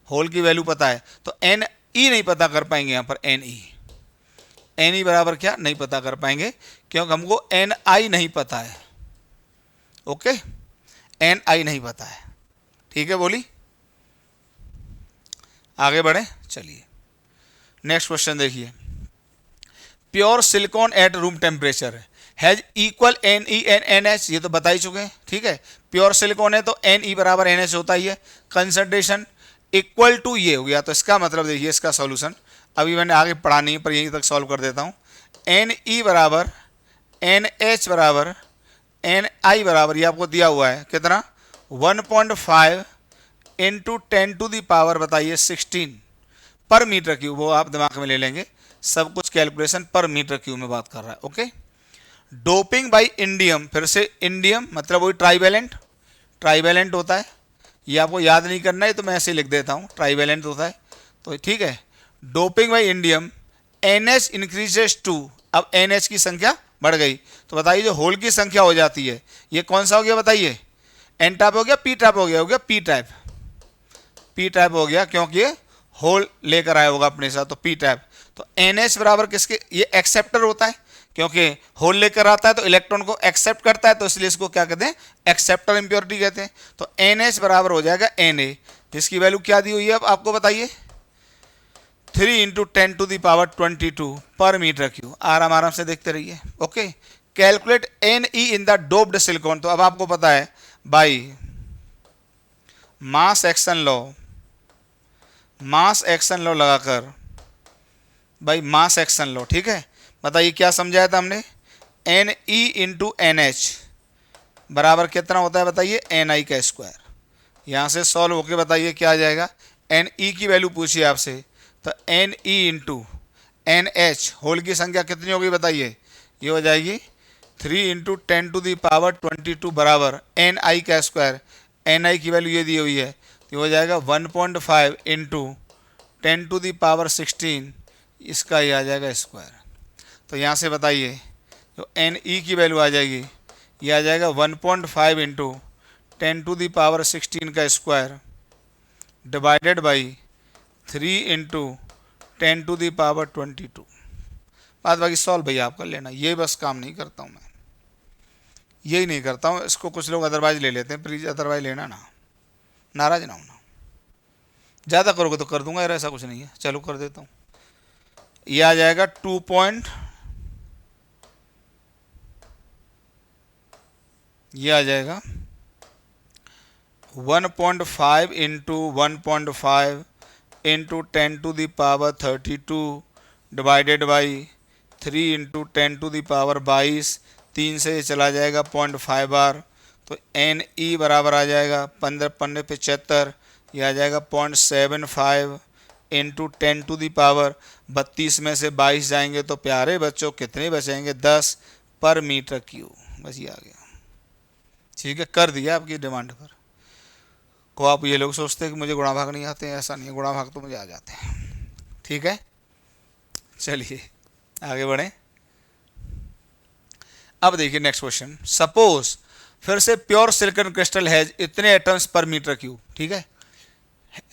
होल की वैल्यू पता है। तो Ne नहीं पता कर पाएंगे यहाँ पर, Ne बराबर क्या नहीं पता कर पाएंगे, क्योंकि हमको Ni नहीं पता है। ओके, Ni नहीं पता है, ठीक है। बोली आगे बढ़े, चलिए नेक्स्ट क्वेश्चन देखिए। Pure silicon at room temperature has equal Ne and NH, ये तो बता ही चुके हैं, ठीक है। प्योर सिलिकॉन है तो Ne बराबर NH होता ही है। कंसंट्रेशन इक्वल टू ये हो गया, तो इसका मतलब देखिए इसका सॉल्यूशन अभी मैंने आगे पढ़ा नहीं पर यहीं तक सॉल्व कर देता हूँ। Ne बराबर NH बराबर Ni बराबर, ये आपको दिया हुआ है कितना, 1.5 इंटू 10⁻, बताइए 16 पर मीटर क्यूब। वो आप दिमाग में ले लेंगे, सब कुछ कैलकुलेशन पर मीटर क्यूब में बात कर रहा है। ओके, डोपिंग बाई इंडियम, फिर से इंडियम मतलब वही ट्राइवेलेंट, ट्राइवेलेंट होता है, ये आपको याद नहीं करना है तो मैं ऐसे लिख देता हूँ, ट्राइवेलेंट होता है। तो ठीक है, doping by indium NH increases to, अब NH की संख्या बढ़ गई, तो बताइए जो होल की संख्या हो जाती है ये कौन सा हो गया, बताइए N टाइप हो गया, P टाइप हो गया, P टाइप, P टाइप हो गया, क्योंकि ये होल लेकर आया होगा अपने साथ, तो P टाइप। तो NH बराबर किसके, ये एक्सेप्टर होता है, क्योंकि होल लेकर आता है तो इलेक्ट्रॉन को एक्सेप्ट करता है, तो इसलिए इसको क्या कहते हैं, एक्सेप्टर इंप्योरिटी कहते हैं। तो NH बराबर हो जाएगा Na, जिसकी वैल्यू क्या दी हुई है अब आपको बताइए, 3 × 10⁻22 पर मीटर क्यूब। आराम से देखते रहिए। Okay, calculate Ne in the doped silicon. तो अब आपको पता है by mass action law, mass action law लगाकर, भाई मास एक्शन लॉ, ठीक है। बताइए क्या समझाया था हमने, Ne × NH बराबर कितना होता है, बताइए Ni का स्क्वायर। यहाँ से सॉल्व होके बताइए क्या आ जाएगा, Ne की वैल्यू पूछिए आपसे, तो Ne × NH होल की संख्या कितनी होगी बताइए, ये हो जाएगी 3 × 10⁻22 बराबर Ni का स्क्वायर। Ni की वैल्यू ये दी हुई है, तो हो जाएगा 1.5 × 10⁻16, इसका ये आ जाएगा स्क्वायर। तो यहाँ से बताइए जो Ne की वैल्यू आ जाएगी, ये आ जाएगा 1.5 × 10⁻16 का स्क्वायर डिवाइडेड बाई 3 × 10⁻22। बात बाकी सॉल्व भैया आप कर लेना, ये बस काम नहीं करता हूँ मैं, यही नहीं करता हूँ। इसको कुछ लोग अदरवाइज ले लेते हैं, प्लीज़ अदरवाइज लेना ना, नाराज ना होना। ज़्यादा करोगे तो कर दूंगा यार, ऐसा कुछ नहीं है। चलो कर देता हूँ, ये आ जाएगा 2 ये आ जाएगा 1.5 × 1.5 × 10⁻32 डिवाइडेड बाई 3 × 10⁻22, 3 से ये चला जाएगा 0.5 बार, तो Ne बराबर आ जाएगा 15 15 75, यह आ जाएगा 0.75 × 10⁻32 में से 22 जाएंगे तो प्यारे बच्चों कितने बचेंगे, 10 पर मीटर क्यूब। बस ये आ गया, ठीक है, कर दिया आपकी डिमांड पर। को आप ये लोग सोचते हैं कि मुझे गुणा भाग नहीं आते हैं, ऐसा नहीं है, गुणा भाग तो मुझे आ जाते हैं। ठीक है, चलिए आगे बढ़ें। अब देखिए नेक्स्ट क्वेश्चन, सपोज फिर से प्योर सिलिकॉन क्रिस्टल हैज इतने एटम्स पर मीटर क्यूब, ठीक है,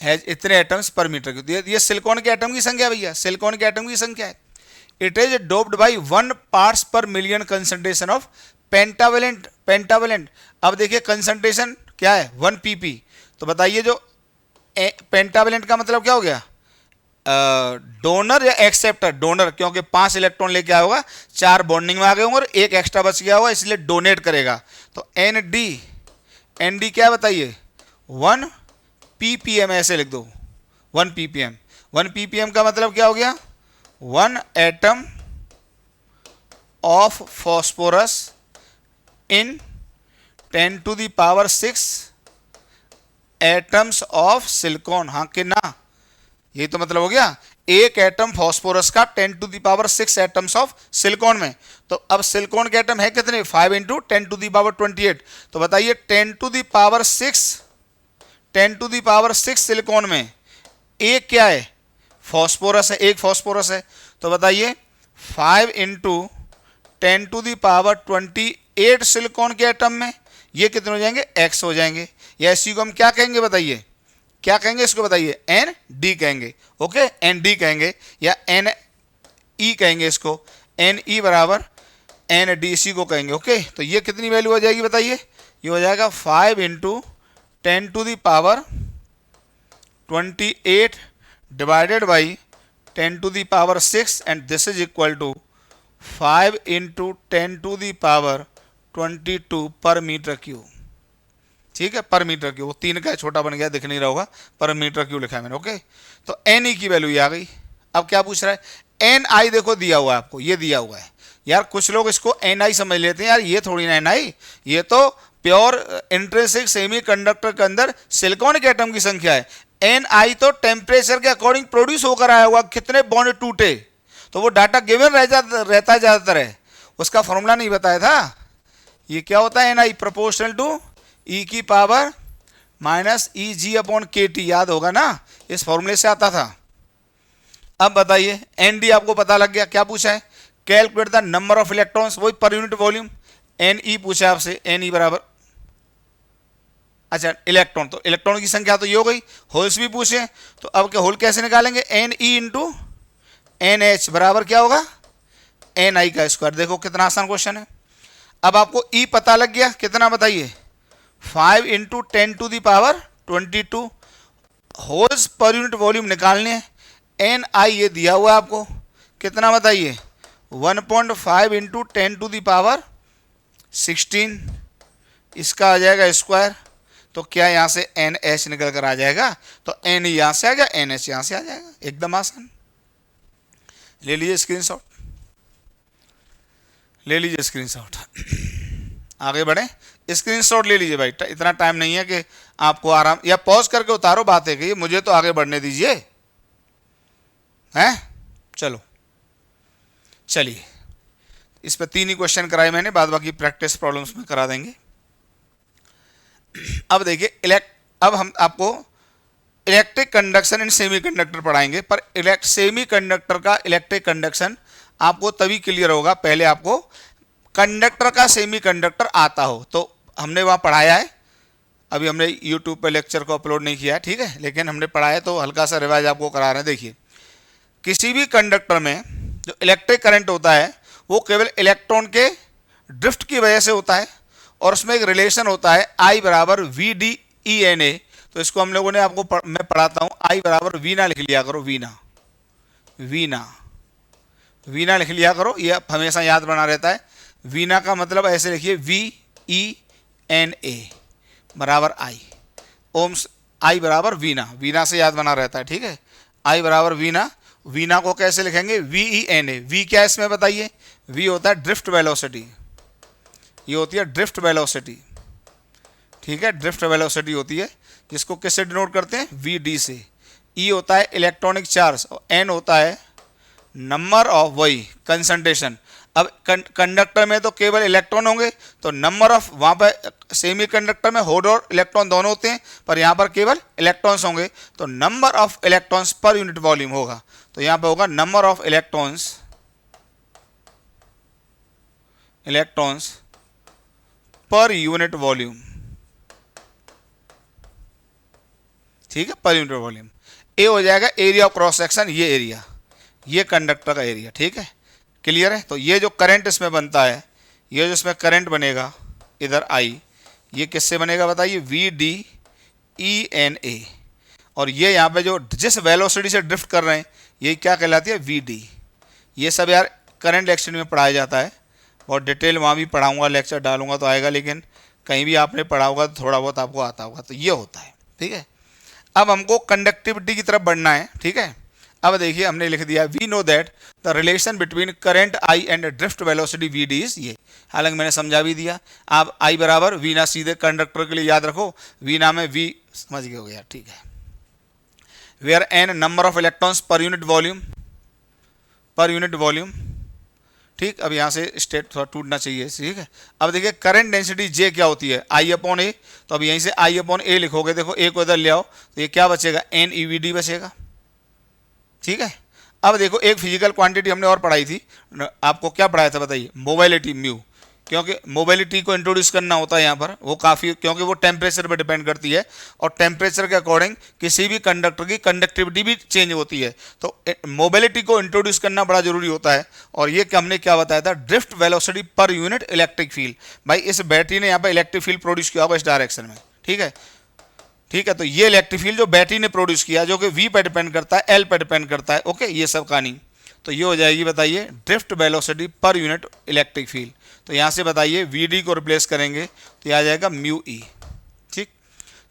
हैज इतने एटम्स पर मीटर क्यूब। ये सिलिकॉन के एटम की संख्या भैया, सिलिकॉन के एटम की संख्या है। It is doped by 1 parts पर million concentration of pentavalent. Pentavalent, अब देखिए कंसंट्रेशन क्या है 1 pp, तो बताइए जो पेंटावेलेंट का मतलब क्या हो गया, डोनर या एक्सेप्टर। डोनर क्योंकि 5 इलेक्ट्रॉन लेके आया होगा, 4 बॉन्डिंग में आ गए होंगे और एक एक्स्ट्रा बच गया होगा, इसलिए डोनेट करेगा। तो एन डी क्या है बताइए, 1 ppm ऐसे लिख दो, 1 ppm। 1 ppm का मतलब क्या हो गया, 1 atom of phosphorus in 10 to the power 6 atoms of silicon. हाँ कि ना, यही तो मतलब हो गया, एक एटम फॉस्फोरस का 10 to the power 6 atoms of silicon में। तो अब सिलिकॉन के एटम है कितने, 5 into 10 to the power 28। तो बताइए 10 to the power 6 सिलिकॉन में एक क्या है, फॉस्फोरस है, एक फॉस्फोरस है। तो बताइए 5 into 10 to the power 28 silicon के एटम में ये कितने हो जाएंगे, x हो जाएंगे। या इसी को हम क्या कहेंगे बताइए, क्या कहेंगे इसको बताइए, एन डी कहेंगे। ओके, एन डी कहेंगे या एन ई कहेंगे इसको, एन ई बराबर एन डी, इसी को कहेंगे। ओके, तो ये कितनी वैल्यू हो जाएगी बताइए, ये हो जाएगा 5 into 10 to the power 28 divided by 10 to the power 6 and this is equal to 5 into 10 to the power 22 पर मीटर क्यूब। ठीक है, पर मीटर क्यूब, वो 3 का छोटा बन गया, दिख नहीं रहा होगा, पर मीटर क्यूब लिखा है मैंने। ओके, तो एन ई की वैल्यू ये आ गई। अब क्या पूछ रहा है, एन आई देखो दिया हुआ है आपको, ये दिया हुआ है यार, कुछ लोग इसको एन आई समझ लेते हैं यार, ये थोड़ी ना एन आई, ये तो प्योर इंट्रिंसिक सेमीकंडक्टर के अंदर सिलिकॉन के एटम की संख्या है। एन आई तो टेम्परेचर के अकॉर्डिंग प्रोड्यूस होकर आया हुआ, कितने बॉन्ड टूटे, तो वो डाटा गिवन रहता है ज्यादातर है, उसका फॉर्मूला नहीं बताया था। ये क्या होता है, एन आई प्रोपोर्शनल टू ई की पावर माइनस ई जी अपॉन के टी, याद होगा ना, इस फॉर्मूले से आता था। अब बताइए एन डी आपको पता लग गया, क्या पूछा है, calculate the number of electrons, वही पर यूनिट वॉल्यूम। एन ई पूछा है आपसे, एन ई बराबर, अच्छा इलेक्ट्रॉन, तो इलेक्ट्रॉन की संख्या तो ये हो गई। होल्स भी पूछे, तो अब क्या होल कैसे निकालेंगे, N E into N H बराबर क्या होगा, एन आई का स्क्वायर। देखो कितना आसान क्वेश्चन है। अब आपको ई पता लग गया, कितना बताइए, 5 into 10 to the power 22 holes पर यूनिट वॉल्यूम निकालने हैं। एन आई ये दिया हुआ है आपको, कितना बताइए, 1.5 into 10 to the power 16, इसका आ जाएगा स्क्वायर। तो क्या यहाँ से एन एच निकल कर आ जाएगा, तो एन यहाँ से आ गया, एन एच यहाँ से आ जाएगा, एकदम आसान। ले लीजिए स्क्रीनशॉट, ले लीजिए स्क्रीनशॉट। आगे बढ़े, स्क्रीनशॉट ले लीजिए भाई, इतना टाइम नहीं है कि आपको आराम, या पॉज करके उतारो बातें कहिए, मुझे तो आगे बढ़ने दीजिए, हैं। चलो चलिए, इस पर 3 ही क्वेश्चन कराए मैंने, बाद बाकी प्रैक्टिस प्रॉब्लम्स में करा देंगे। अब देखिए अब हम आपको इलेक्ट्रिक कंडक्शन इन सेमीकंडक्टर पढ़ाएंगे, पर सेमीकंडक्टर का इलेक्ट्रिक कंडक्शन आपको तभी क्लियर होगा पहले आपको कंडक्टर का सेमीकंडक्टर आता हो। तो हमने वहाँ पढ़ाया है, अभी हमने यूट्यूब पे लेक्चर को अपलोड नहीं किया है, ठीक है, लेकिन हमने पढ़ाया, तो हल्का सा रिवाइज आपको करा रहे हैं। देखिए किसी भी कंडक्टर में जो इलेक्ट्रिक करंट होता है वो केवल इलेक्ट्रॉन के ड्रिफ्ट की वजह से होता है, और उसमें एक रिलेशन होता है आई बराबर V D E N A. तो इसको हम लोगों ने आपको मैं पढ़ाता हूँ, आई बराबर वीना लिख लिया करो, वीना वीना वीना लिख लिया करो, ये हमेशा याद बना रहता है। वीना का मतलब ऐसे लिखिए, वी ई एन ए बराबर आई, ओम्स आई बराबर वीना, वीना से याद बना रहता है, ठीक है, आई बराबर वीना। वीना को कैसे लिखेंगे, V E N A. V क्या है इसमें बताइए, वी होता है ड्रिफ्ट वेलोसिटी, ये होती है ड्रिफ्ट वेलोसिटी, ठीक है, ड्रिफ्ट वेलोसिटी होती है, जिसको किससे डिनोट करते हैं, वी डी से। ई होता है इलेक्ट्रॉनिक चार्ज, और एन होता है नंबर ऑफ, वही कंसंट्रेशन। अब कंडक्टर में तो केवल इलेक्ट्रॉन होंगे, तो नंबर ऑफ, वहां पर सेमी कंडक्टर में होल और इलेक्ट्रॉन दोनों होते हैं, पर यहां पर केवल इलेक्ट्रॉन्स होंगे, तो number of electrons per unit volume होगा। तो यहां पर होगा number of electrons per unit volume, ठीक है, पर यूनिट वॉल्यूम। ए हो जाएगा एरिया ऑफ क्रॉस सेक्शन, ये एरिया, ये कंडक्टर का एरिया, ठीक है, क्लियर है। तो ये जो करंट इसमें बनता है, ये जो इसमें करंट बनेगा इधर आई, ये किससे बनेगा बताइए, V D E N A, और ये यहाँ पे जो जिस वेलोसिटी से ड्रिफ्ट कर रहे हैं ये क्या कहलाती है, वी डी। ये सब यार करंट लेक्चर में पढ़ाया जाता है, बहुत डिटेल वहाँ भी पढ़ाऊंगा, लेक्चर डालूंगा तो आएगा, लेकिन कहीं भी आपने पढ़ा होगा तो थोड़ा बहुत आपको आता होगा। तो ये होता है, ठीक है। अब हमको कंडक्टिविटी की तरफ बढ़ना है, ठीक है। अब देखिए हमने लिख दिया, we know that the relation between current I and drift velocity V D is ये। हालांकि मैंने समझा भी दिया, आप आई बराबर वी ना, सीधे कंडक्टर के लिए याद रखो, वी नाम है वी, समझ गए हो गया, ठीक है। Where N number of electrons per unit volume, ठीक। अब यहाँ से स्टेट थोड़ा टूटना चाहिए, ठीक है। अब देखिए करंट डेंसिटी जे क्या होती है, आई अपॉन ए, तो अब यहीं से आई अपॉन ए लिखोगे, देखो ए को इधर ले आओ तो ये क्या बचेगा, एन ई वी डी बचेगा, ठीक है। अब देखो एक फिजिकल क्वांटिटी हमने और पढ़ाई थी, आपको क्या पढ़ाया था बताइए, मोबाइलिटी म्यू, क्योंकि मोबाइलिटी को इंट्रोड्यूस करना होता है यहाँ पर, वो काफ़ी, क्योंकि वो टेम्परेचर पर डिपेंड करती है, और टेम्परेचर के अकॉर्डिंग किसी भी कंडक्टर की कंडक्टिविटी भी चेंज होती है, तो मोबाइलिटी को इंट्रोड्यूस करना बड़ा जरूरी होता है। और ये हमने क्या बताया था, drift velocity per unit electric field. भाई इस बैटरी ने यहाँ पर इलेक्ट्रिक फील्ड प्रोड्यूस किया होगा इस डायरेक्शन में, ठीक है, ठीक है। तो ये इलेक्ट्रिक फील्ड जो बैटरी ने प्रोड्यूस किया, जो कि वी पर डिपेंड करता है, एल पर डिपेंड करता है, ओके, ये सब कहानी। तो ये हो जाएगी बताइए drift velocity per unit electric field. तो यहाँ से बताइए वी डी को रिप्लेस करेंगे तो ये आ जाएगा म्यू ई, ठीक।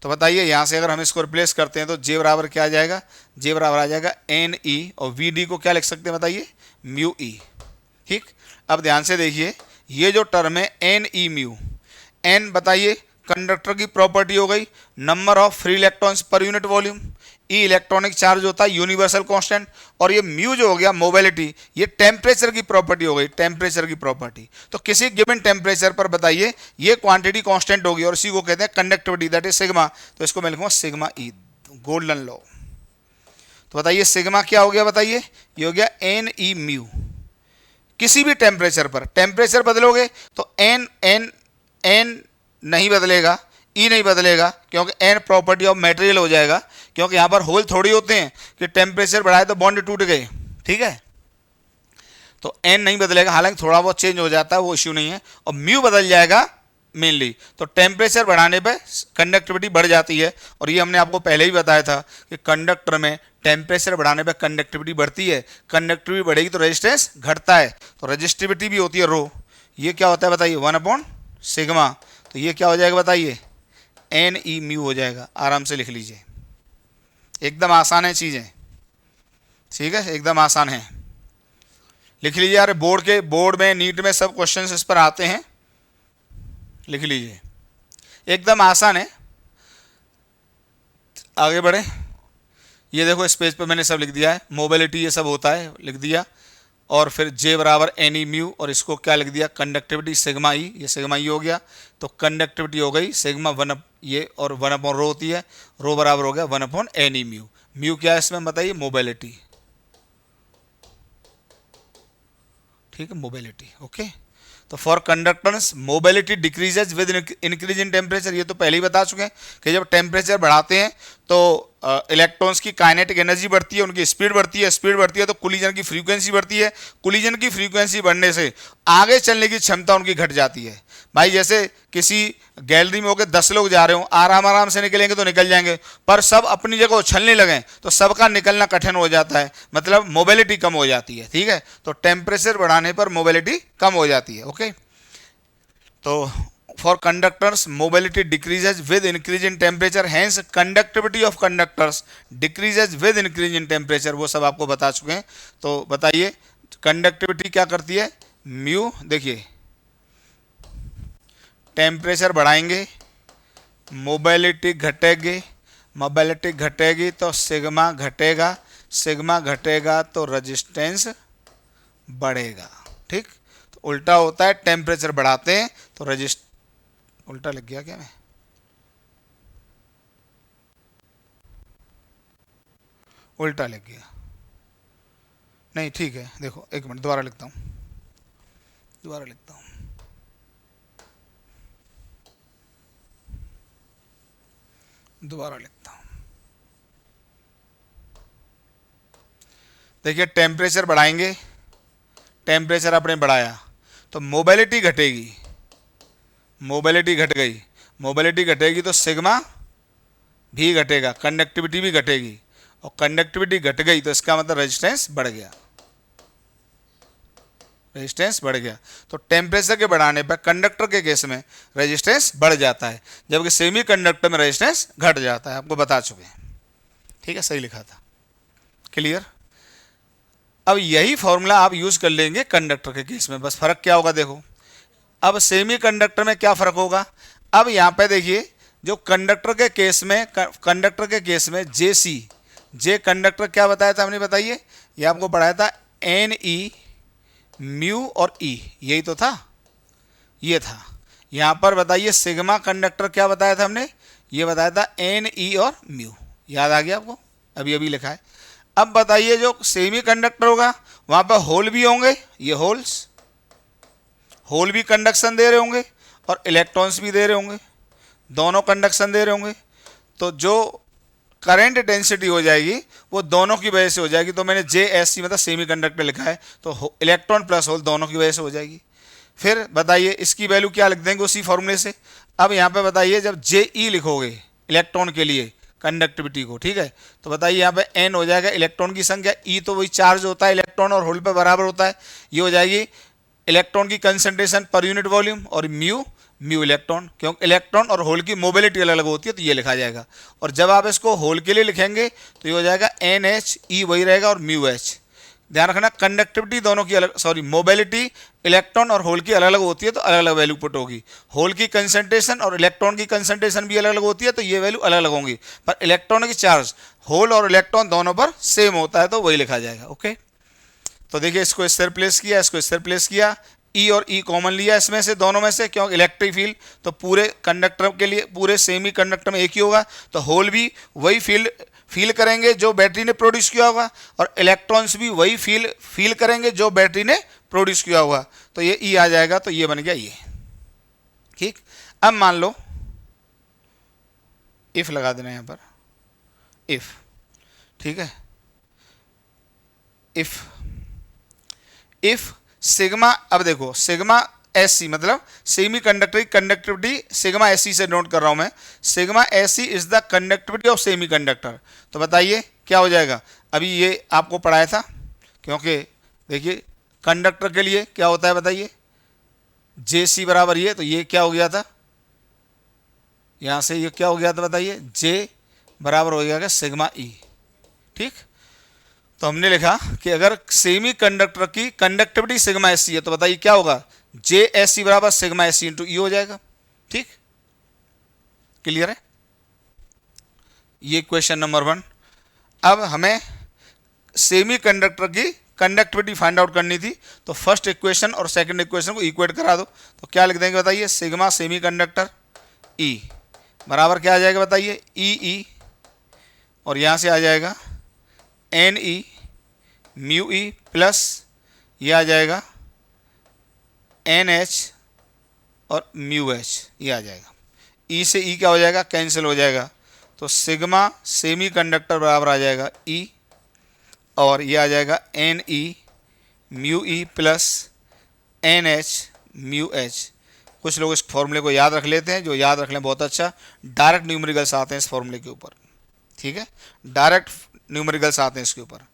तो बताइए यहाँ से अगर हम इसको रिप्लेस करते हैं तो जे बराबर क्या आ जाएगा, जे बराबर आ जाएगा एन ई, और वी डी को क्या लिख सकते हैं बताइए, म्यू ई, ठीक। अब ध्यान से देखिए, ये जो टर्म है एन ई म्यू, एन बताइए कंडक्टर की प्रॉपर्टी हो गई, number of free electrons per unit volume, E electronic charge होता है यूनिवर्सल कांस्टेंट, और ये म्यू जो हो गया मोबिलिटी, ये टेम्परेचर की प्रॉपर्टी हो गई, टेम्परेचर की प्रॉपर्टी। तो किसी गिवन टेम्परेचर पर बताइए ये क्वांटिटी कांस्टेंट होगी, और इसी को कहते हैं कंडक्टिविटी, दैट इज सिग्मा। तो इसको मैं लिखूंगा सिग्मा ई, गोल्डन लॉ। तो बताइए सिग्मा क्या हो गया बताइए, ये हो गया एन ई म्यू, किसी भी टेम्परेचर पर। टेम्परेचर बदलोगे तो एन एन एन नहीं बदलेगा, ई नहीं बदलेगा, क्योंकि एन प्रॉपर्टी ऑफ मटेरियल हो जाएगा, क्योंकि यहाँ पर होल थोड़ी होते हैं कि टेम्परेचर बढ़ाए तो बॉन्ड टूट गए, ठीक है। तो एन नहीं बदलेगा, हालांकि थोड़ा बहुत चेंज हो जाता है, वो इश्यू नहीं है, और म्यू बदल जाएगा मेनली। तो टेम्परेचर बढ़ाने पे कंडक्टिविटी बढ़ जाती है, और ये हमने आपको पहले ही बताया था कि कंडक्टर में टेम्परेचर बढ़ाने पे कंडक्टिविटी बढ़ती है, कंडक्टिविटी बढ़ेगी तो रेजिस्टेंस घटता है, तो रेजिस्टिविटी भी होती है रो। ये क्या होता है बताइए, 1/सिग्मा। तो ये क्या हो जाएगा बताइए, एन ई म्यू हो जाएगा। आराम से लिख लीजिए, एकदम आसान है चीज़ें, ठीक है, एकदम आसान है, लिख लीजिए यार। बोर्ड में नीट में सब क्वेश्चंस इस पर आते हैं, लिख लीजिए, एकदम आसान है। आगे बढ़े, ये देखो इस पेज पे मैंने सब लिख दिया है, मोबिलिटी ये सब होता है लिख दिया, और फिर जे बराबर एन ई म्यू, और इसको क्या लिख दिया, कंडक्टिविटी सिग्मा ई, ये सिग्मा ई हो गया। तो कंडक्टिविटी हो गई सिग्मा 1 ये, और 1/रो होती है, रो बराबर हो गया 1/एन ई म्यू। म्यू क्या है इसमें बताइए, मोबिलिटी, ठीक है, मोबिलिटी, ओके। तो for conductors mobility decreases with increase in temperature, ये तो पहले ही बता चुके हैं कि जब टेम्परेचर बढ़ाते हैं तो इलेक्ट्रॉन्स की काइनेटिक एनर्जी बढ़ती है, उनकी स्पीड बढ़ती है, स्पीड बढ़ती है तो कोलिजन की फ्रीक्वेंसी बढ़ती है, कोलिजन की फ्रीक्वेंसी बढ़ने से आगे चलने की क्षमता उनकी घट जाती है। भाई जैसे किसी गैलरी में होकर 10 लोग जा रहे हो, आराम आराम से निकलेंगे तो निकल जाएंगे, पर सब अपनी जगह उछलने लगें तो सबका निकलना कठिन हो जाता है, मतलब मोबिलिटी कम हो जाती है, ठीक है। तो टेम्परेचर बढ़ाने पर मोबिलिटी कम हो जाती है, ओके। तो for conductors mobility decreases with increase in temperature, hence conductivity of conductors decreases with increase in temperature, वो सब आपको बता चुके हैं। तो बताइए कंडक्टिविटी क्या करती है, म्यू, देखिए टेम्परेचर बढ़ाएंगे मोबिलिटी घटेगी, मोबिलिटी घटेगी तो सिग्मा घटेगा, सिग्मा घटेगा तो रेजिस्टेंस बढ़ेगा, ठीक। तो उल्टा होता है, टेम्परेचर बढ़ाते हैं तो रेजिस्ट, उल्टा लग गया क्या मैं, उल्टा लग गया, नहीं ठीक है, देखो एक मिनट दोबारा लिखता हूँ, दोबारा लिखता हूँ, दोबारा लिखता हूँ। देखिए टेम्परेचर बढ़ाएंगे, टेम्परेचर आपने बढ़ाया तो मोबिलिटी घटेगी, मोबिलिटी घट गई, मोबिलिटी घटेगी तो सिग्मा भी घटेगा, कंडक्टिविटी भी घटेगी, और कंडक्टिविटी घट गई तो इसका मतलब रेजिस्टेंस बढ़ गया, रेजिस्टेंस बढ़ गया। तो टेम्परेचर के बढ़ाने पर कंडक्टर के केस में रेजिस्टेंस बढ़ जाता है, जबकि सेमी कंडक्टर में रेजिस्टेंस घट जाता है, आपको बता चुके हैं, ठीक है, सही लिखा था, क्लियर। अब यही फॉर्मूला आप यूज कर लेंगे कंडक्टर के केस में, बस फर्क क्या होगा देखो, अब सेमी कंडक्टर में क्या फर्क होगा, अब यहाँ पे देखिए जो कंडक्टर के केस में, कंडक्टर के केस में जे कंडक्टर क्या बताया था हमने, बताइए, ये आपको पढ़ाया था एन ई म्यू और ई, यही तो था, ये था। यहाँ पर बताइए सिग्मा कंडक्टर क्या बताया था हमने, ये बताया था एन ई और म्यू, याद आ गया आपको, अभी अभी लिखा है। अब बताइए जो सेमी कंडक्टर होगा वहाँ पर होल भी होंगे, ये होल्स, होल भी कंडक्शन दे रहे होंगे और इलेक्ट्रॉन्स भी दे रहे होंगे, दोनों कंडक्शन दे रहे होंगे, तो जो करंट डेंसिटी हो जाएगी वो दोनों की वजह से हो जाएगी। तो मैंने जे एस सी मतलब सेमी कंडक्टर लिखा है, तो इलेक्ट्रॉन प्लस होल दोनों की वजह से हो जाएगी। फिर बताइए इसकी वैल्यू क्या लिख देंगे उसी फॉर्मूले से। अब यहाँ पे बताइए जब जे ई लिखोगे इलेक्ट्रॉन के लिए कंडक्टिविटी को, ठीक है, तो बताइए यहाँ पे एन हो जाएगा इलेक्ट्रॉन की संख्या, ई तो वही चार्ज होता है इलेक्ट्रॉन और होल पे बराबर होता है, ये हो जाएगी इलेक्ट्रॉन की कंसंट्रेशन पर यूनिट वॉल्यूम, और म्यू म्यू इलेक्ट्रॉन, क्योंकि इलेक्ट्रॉन और होल की मोबिलिटी अलग अलग होती है तो ये लिखा जाएगा। और जब आप इसको होल के लिए लिखेंगे तो ये हो जाएगा एन एच, ई वही रहेगा और म्यू एच। ध्यान रखना कंडक्टिविटी दोनों की अलग, सॉरी मोबिलिटी इलेक्ट्रॉन और होल की अलग अलग होती है तो अलग अलग वैल्यू पुट होगी। होल की कंसंट्रेशन और इलेक्ट्रॉन की कंसंट्रेशन भी अलग अलग होती है तो ये वैल्यू अलग अलग होंगी, पर इलेक्ट्रॉन की चार्ज होल और इलेक्ट्रॉन दोनों पर सेम होता है तो वही लिखा जाएगा। ओके, तो देखिए इसको इससे रिप्लेस किया, इसको इससे रिप्लेस किया, ई और ई कॉमन लिया इसमें से, दोनों में से, क्योंकि इलेक्ट्रिक फील्ड तो पूरे कंडक्टर के लिए, पूरे सेमी कंडक्टर में एक ही होगा, तो होल भी वही फील्ड फील करेंगे जो बैटरी ने प्रोड्यूस किया होगा और इलेक्ट्रॉन्स भी वही फील करेंगे जो बैटरी ने प्रोड्यूस किया होगा, तो ये ई आ जाएगा, तो ये बन गया ये। ठीक, अब मान लो इफ लगा देना यहाँ पर, इफ, ठीक है, इफ सिग्मा, अब देखो सिग्मा एस सी मतलब सेमी कंडक्टर की कंडक्टिविटी सिग्मा एस सी से नोट कर रहा हूं मैं, sigma S C is the conductivity of semiconductor. तो बताइए क्या हो जाएगा, अभी ये आपको पढ़ाया था, क्योंकि देखिए कंडक्टर के लिए क्या होता है बताइए, जे सी बराबर ये, तो ये क्या हो गया था, यहां से ये क्या हो गया था बताइए, जे बराबर हो गया सिग्मा ई। ठीक, तो हमने लिखा कि अगर सेमी कंडक्टर की कंडक्टिविटी सिग्मा एस सी है तो बताइए क्या होगा, जे एस सी बराबर सिग्मा एस सी इंटू ई हो जाएगा। ठीक, क्लियर है, ये क्वेश्चन नंबर 1। अब हमें सेमी कंडक्टर की कंडक्टिविटी फाइंड आउट करनी थी, तो फर्स्ट इक्वेशन और सेकंड इक्वेशन को इक्वेट करा दो, तो क्या लिख देंगे बताइए, सिग्मा सेमी कंडक्टर ई बराबर क्या आ जाएगा बताइए, ई ई, और यहां से आ जाएगा N E mu E plus ये आ जाएगा एन एच और म्यू एच, ये आ जाएगा, ई से ई क्या हो जाएगा, कैंसिल हो जाएगा, तो सिग्मा सेमी कंडक्टर बराबर आ जाएगा ई, और ये आ जाएगा N E mu E plus N H mu H. कुछ लोग इस फॉर्मूले को याद रख लेते हैं, जो याद रख लें बहुत अच्छा, डायरेक्ट न्यूमेरिकल्स आते हैं इस फॉर्मूले के ऊपर। ठीक है, डायरेक्ट न्यूमेरिकल्स आते हैं इसके ऊपर।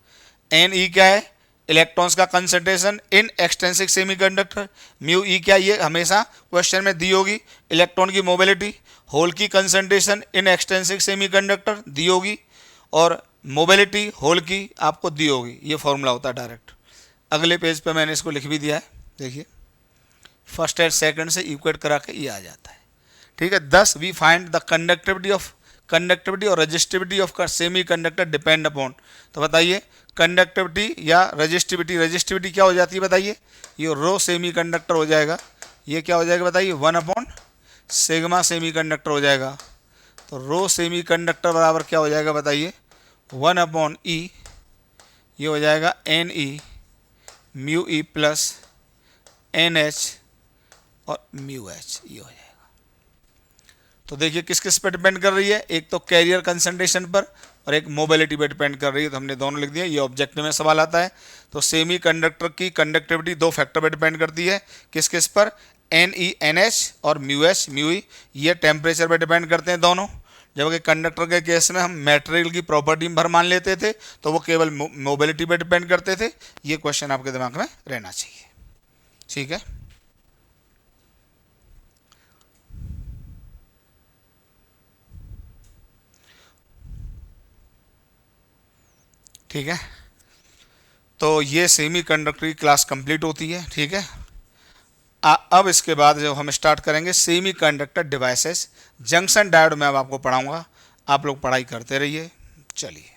एन ई क्या है, इलेक्ट्रॉन्स का concentration in extensive semiconductor, mu e क्या, ये हमेशा क्वेश्चन में दी होगी, इलेक्ट्रॉन की मोबिलिटी, होल की कंसंट्रेशन इन एक्सटेंसिव सेमीकंडक्टर दी होगी, और मोबिलिटी होल की आपको दी होगी, ये फॉर्मूला होता है डायरेक्ट। अगले पेज पे मैंने इसको लिख भी दिया है, देखिए फर्स्ट एंड सेकंड से इक्वेट करा के ये आ जाता है। ठीक है, 10 we find the conductivity of conductivity और resistivity of semiconductor depend upon, तो बताइए कंडक्टिविटी या रजिस्टिविटी, रजिस्टिविटी क्या हो जाती है बताइए, ये रो सेमी कंडक्टर हो जाएगा, ये क्या हो जाएगा बताइए 1 सिग्मा सेमी कंडक्टर हो जाएगा। तो रो सेमी कंडक्टर बराबर क्या हो जाएगा बताइए 1/E, ये हो जाएगा NE mu E plus NH और म्यू एच, ये हो जाएगा। तो देखिए किस किस पर डिपेंड कर रही है, एक तो कैरियर कंसंट्रेशन पर और एक मोबिलिटी पर डिपेंड कर रही है, तो हमने दोनों लिख दिया। ये ऑब्जेक्टिव में सवाल आता है। तो सेमी कंडक्टर की कंडक्टिविटी 2 फैक्टर पर डिपेंड करती है, किस किस पर, NE NH और म्यू एच म्यू ई, ये टेम्परेचर पर डिपेंड करते हैं दोनों। जबकि कंडक्टर के केस में हम मटेरियल की प्रॉपर्टी भर मान लेते थे, तो वो केवल मोबिलिटी पर डिपेंड करते थे। ये क्वेश्चन आपके दिमाग में रहना चाहिए, ठीक है। ठीक है, तो ये सेमी कंडक्टर की क्लास कंप्लीट होती है, ठीक है। अब इसके बाद जो हम स्टार्ट करेंगे semi conductor devices, junction diode में अब आपको पढ़ाऊंगा। आप लोग पढ़ाई करते रहिए, चलिए।